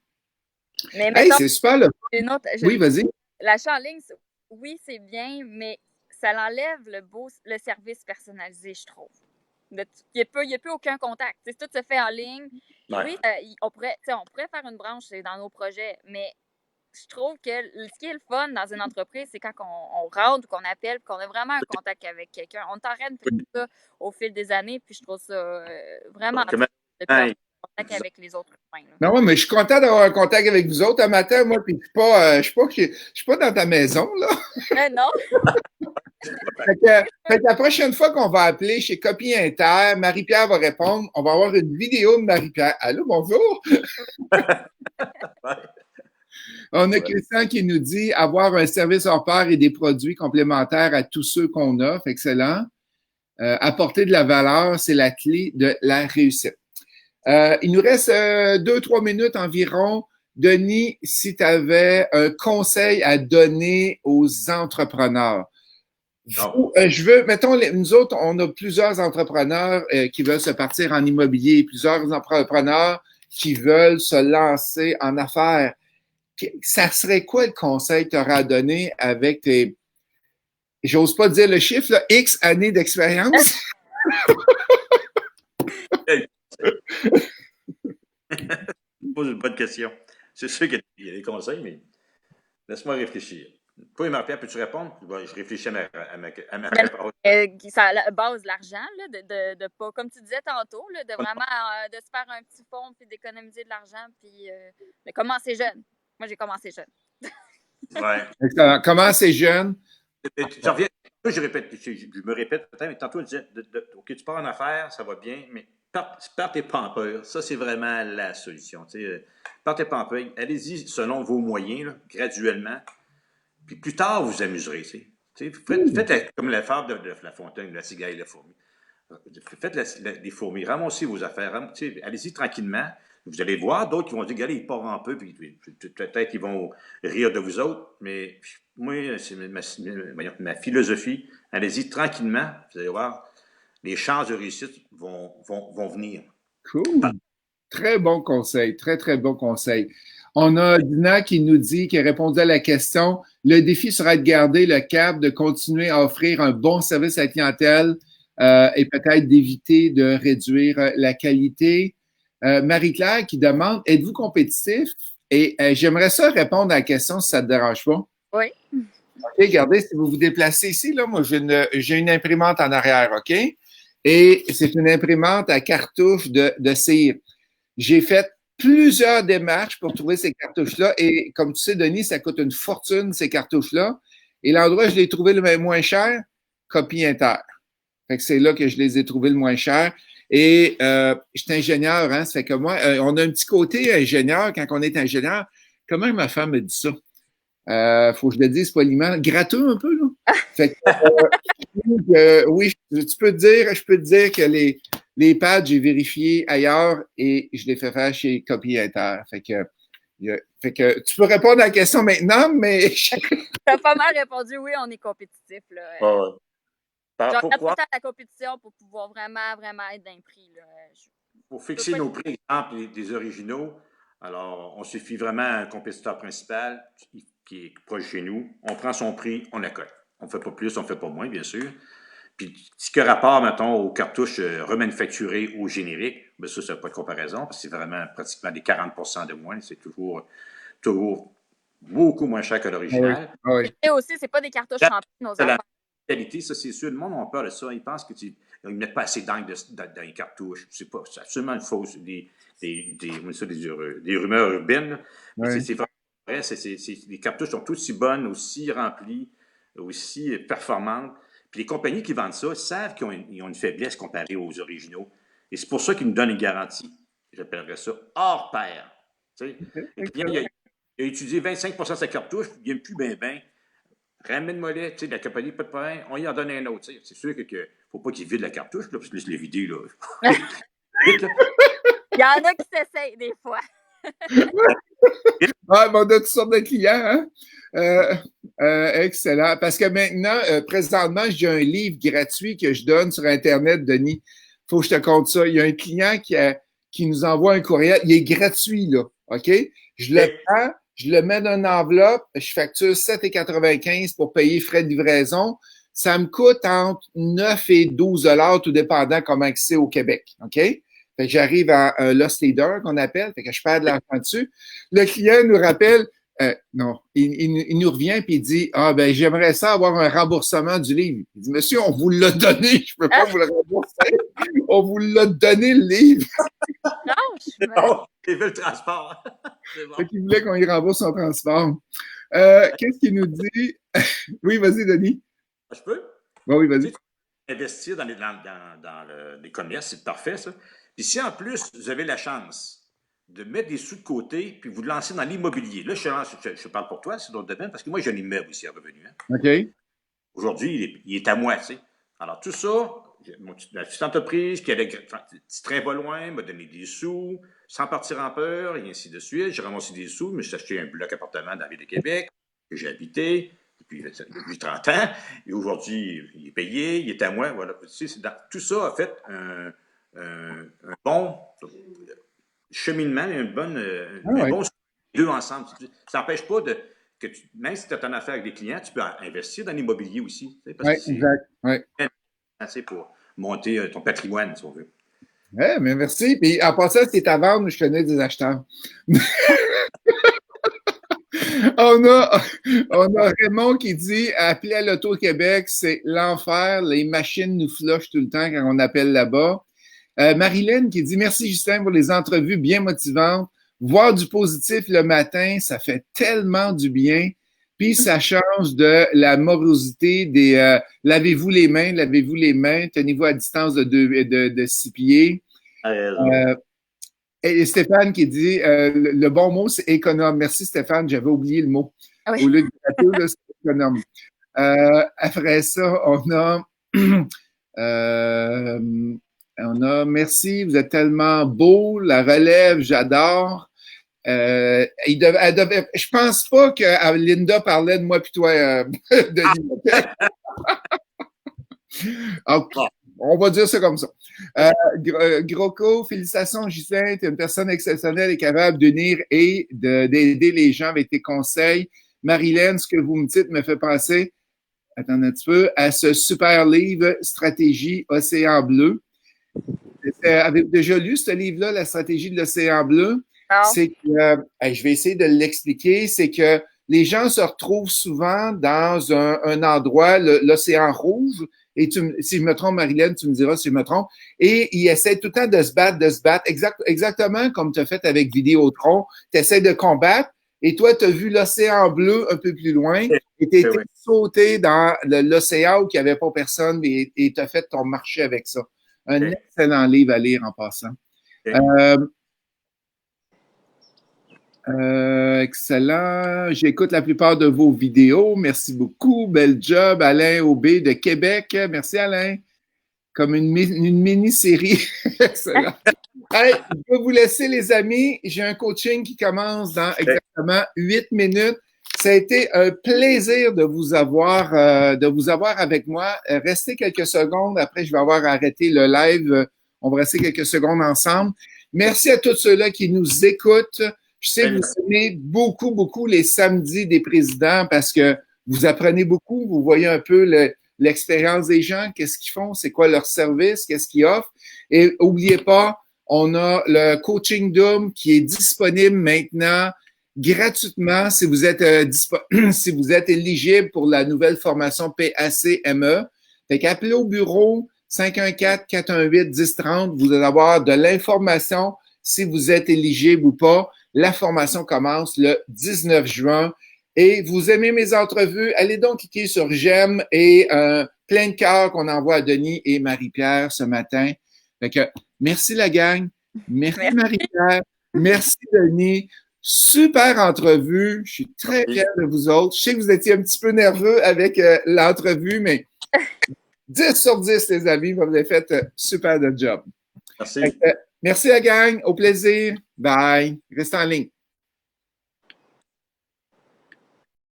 Mais hey, c'est super. Oui, vas-y. L'achat en ligne, oui, c'est bien, mais ça l'enlève le service personnalisé, je trouve. Il n'y a plus aucun contact. T'sais, tout se fait en ligne. Ouais. Oui, on pourrait faire une branche dans nos projets, mais je trouve que ce qui est le fun dans une entreprise, c'est quand on rentre ou qu'on appelle, qu'on a vraiment un contact avec quelqu'un. On t'arrête tout ça au fil des années, puis je trouve ça vraiment de avoir un contact avec les autres humains. Non, ouais, mais je suis content d'avoir un contact avec vous autres un matin, moi, puis je suis pas dans ta maison, là. Non. Fait que la prochaine fois qu'on va appeler chez Copie Inter, Marie-Pierre va répondre. On va avoir une vidéo de Marie-Pierre. Allô, bonjour! On a Christian qui nous dit avoir un service hors pair et des produits complémentaires à tous ceux qu'on offre. Excellent. Apporter de la valeur, c'est la clé de la réussite. Il nous reste 2-3 minutes environ. Denis, si tu avais un conseil à donner aux entrepreneurs. Mettons, nous autres, on a plusieurs entrepreneurs qui veulent se partir en immobilier, plusieurs entrepreneurs qui veulent se lancer en affaires. Ça serait quoi le conseil que tu auras à donner avec tes, j'ose pas dire le chiffre, là, X années d'expérience? Pose une bonne question. C'est sûr qu'il y a des conseils, mais laisse-moi réfléchir. Toi, Marie-Pierre, peux-tu répondre? Je réfléchis à ma réponse. Ça base l'argent, de pas, comme tu disais tantôt, là, de vraiment de se faire un petit fonds puis d'économiser de l'argent puis de commencer jeune. Moi, j'ai commencé jeune. Ouais. Commencer jeune. J'en reviens. Je me répète peut-être, mais tantôt, je disais, OK, tu pars en affaires, ça va bien, mais partez pas en peur. Ça, c'est vraiment la solution. Partez pas en peur. Allez-y selon vos moyens, là, graduellement. Puis plus tard, vous amuserez. Faites comme la fable de La Fontaine, la cigale et la fourmi. Faites les fourmis, ramassez vos affaires. Allez-y tranquillement. Vous allez voir d'autres qui vont dire, regardez, ils partent un peu, puis peut-être qu'ils vont rire de vous autres. Mais moi, c'est ma philosophie. Allez-y tranquillement. Vous allez voir, les chances de réussite vont venir. Cool. Très bon conseil, très, très bon conseil. On a Dina qui nous dit, qui a répondu à la question, le défi sera de garder le cap, de continuer à offrir un bon service à la clientèle et peut-être d'éviter de réduire la qualité. Marie-Claire qui demande, êtes-vous compétitif? Et j'aimerais ça répondre à la question si ça ne te dérange pas. Oui. OK, regardez, si vous vous déplacez ici, là, moi, j'ai une imprimante en arrière, OK? Et c'est une imprimante à cartouche de cire. J'ai fait plusieurs démarches pour trouver ces cartouches-là. Et comme tu sais, Denis, ça coûte une fortune, ces cartouches-là. Et l'endroit où je l'ai trouvé le moins cher, Copie Inter. Fait que c'est là que je les ai trouvés le moins cher. Et je suis ingénieur, hein? Ça fait que moi, on a un petit côté ingénieur quand on est ingénieur. Comment ma femme me dit ça? Faut que je le dise poliment. Gratteux un peu, là. Fait que, oui, je peux te dire que les pads, j'ai vérifié ailleurs et je les fais faire chez Copie Inter. Fait que tu peux répondre à la question maintenant, mais. Tu as pas mal répondu, oui, on est compétitif. Là. Ouais. Je regarde tout le Pourquoi? temps la compétition pour pouvoir vraiment, vraiment être d'un prix. Là. Pour fixer nos prix, exemple, des originaux, alors on suffit vraiment à un compétiteur principal qui est proche de chez nous. On prend son prix, on accote. On ne fait pas plus, on ne fait pas moins, bien sûr. Puis, ce qui a rapport, mettons, aux cartouches remanufacturées ou génériques, bien ça n'a pas de comparaison, parce que c'est vraiment pratiquement des 40% de moins. C'est toujours beaucoup moins cher que l'original. Oui. Et aussi, c'est pas des cartouches remplies de nos affaires. La qualité, ça, c'est sûr. Le monde a peur de ça. Ils pensent qu'ils ne mettent pas assez d'encre dans les cartouches. C'est absolument une fausse. Des rumeurs urbaines. Oui. C'est vraiment vrai. Les cartouches sont aussi bonnes, aussi remplies, aussi performantes. Puis les compagnies qui vendent ça savent qu'ils ont une faiblesse comparée aux originaux. Et c'est pour ça qu'ils nous donnent une garantie. J'appellerais ça hors pair. Tu sais, le client, il a utilisé 25% de sa cartouche, il n'aime plus bien. Ramène-moi les, tu sais, la compagnie, pas de problème, on y en donne un autre. Tu sais. C'est sûr qu'il ne faut pas qu'il vide la cartouche, là, parce que laisse les vider. Là. Il y en a qui s'essayent des fois. Ah, on a toutes sortes de clients, hein? Excellent. Parce que maintenant, présentement, j'ai un livre gratuit que je donne sur Internet, Denis. Il faut que je te compte ça. Il y a un client qui nous envoie un courriel. Il est gratuit, là. OK? Je le prends, je le mets dans une enveloppe, je facture 7,95 pour payer frais de livraison. Ça me coûte entre 9 et 12 tout dépendant comment c'est au Québec. OK? Fait que j'arrive à un loss leader qu'on appelle, fait que je perds de l'argent dessus. Le client nous rappelle, non, il nous revient puis il dit, ah ben j'aimerais ça avoir un remboursement du livre. Il dit, monsieur, on vous l'a donné, je peux pas vous le rembourser. On vous l'a donné le livre. Non, il veut le transport. C'est bon. Fait qu'il voulait qu'on y rembourse son transport. Qu'est-ce qu'il nous dit? Oui, vas-y, Denis. Je peux? Oui, vas-y. Investir dans les commerces, c'est parfait, ça. Puis si en plus, vous avez la chance de mettre des sous de côté, puis vous lancer dans l'immobilier. Là, je parle pour toi, c'est d'autres domaines, parce que moi, j'ai un immeuble aussi à revenu. Hein. OK. Aujourd'hui, il est à moi, tu sais. Alors, tout ça, la petite entreprise qui allait, le petit train va loin, m'a donné des sous, sans partir en peur, et ainsi de suite. J'ai ramassé des sous, mais j'ai acheté un bloc appartement dans la ville de Québec, que j'ai habité depuis 30 ans. Et aujourd'hui, il est payé, il est à moi. Voilà. Tu sais, tout ça a fait un bon cheminement, un bon deux ensemble. Ça n'empêche pas que même si tu as ton affaire avec des clients, tu peux investir dans l'immobilier aussi. Oui, exact. Ouais. C'est pour monter ton patrimoine, si on veut. Oui, mais merci. Puis en passant, c'est à vendre, je connais des acheteurs. On a Raymond qui dit appeler à l'Auto-Québec, c'est l'enfer. Les machines nous flushent tout le temps quand on appelle là-bas. Marilyn qui dit merci Justin pour les entrevues bien motivantes. Voir du positif le matin, ça fait tellement du bien. Puis ça change de la morosité des lavez-vous les mains, tenez-vous à distance de 6 pieds. Et Stéphane qui dit le bon mot, c'est économe. Merci Stéphane, j'avais oublié le mot. Oui. Au lieu de gratuit, c'est économe. Après ça, on a merci, vous êtes tellement beau, la relève, j'adore. Je pense pas que Linda parlait de moi puis toi, Denis. Okay. On va dire ça comme ça. Groco, félicitations, Ghislain. Tu es une personne exceptionnelle et capable d'unir et d'aider les gens avec tes conseils. Marilyn, ce que vous me dites me fait penser, attendez un petit peu, à ce super livre Stratégie Océan Bleu. Avez-vous déjà lu ce livre-là, La stratégie de l'océan bleu? C'est que, je vais essayer de l'expliquer, c'est que les gens se retrouvent souvent dans un endroit, l'océan rouge, et si je me trompe, Marilyn, tu me diras si je me trompe, et ils essaient tout le temps de se battre, exactement comme tu as fait avec Vidéotron, tu essaies de combattre, et toi, tu as vu l'océan bleu un peu plus loin, et tu étais sauté dans l'océan où il n'y avait pas personne, et tu as fait ton marché avec ça. Un excellent livre à lire en passant. Excellent. J'écoute la plupart de vos vidéos. Merci beaucoup. Bel job, Alain Aubé de Québec. Merci, Alain. Comme une mini-série. Excellent. Hey, je vais vous laisser, les amis. J'ai un coaching qui commence dans exactement 8 minutes. Ça a été un plaisir de vous avoir avec moi. Restez quelques secondes. Après, je vais avoir arrêté le live. On va rester quelques secondes ensemble. Merci à tous ceux-là qui nous écoutent. Je sais que vous aimez beaucoup, beaucoup les samedis des présidents parce que vous apprenez beaucoup. Vous voyez un peu l'expérience des gens, qu'est-ce qu'ils font, c'est quoi leur service, qu'est-ce qu'ils offrent. Et n'oubliez pas, on a le Coaching Doom qui est disponible maintenant gratuitement si vous êtes si vous êtes éligible pour la nouvelle formation PAC-ME. Fait qu'appelez au bureau 514-418-1030. Vous allez avoir de l'information si vous êtes éligible ou pas. La formation commence le 19 juin. Et vous aimez mes entrevues, allez donc cliquer sur j'aime et plein de cœurs qu'on envoie à Denis et Marie-Pierre ce matin. Fait que merci la gang. Merci Marie-Pierre. Merci Denis. Super entrevue. Je suis très fier de vous autres. Je sais que vous étiez un petit peu nerveux avec l'entrevue, mais 10 sur 10, les amis. Vous avez fait super de job. Merci. Merci la gang. Au plaisir. Bye. Restez en ligne.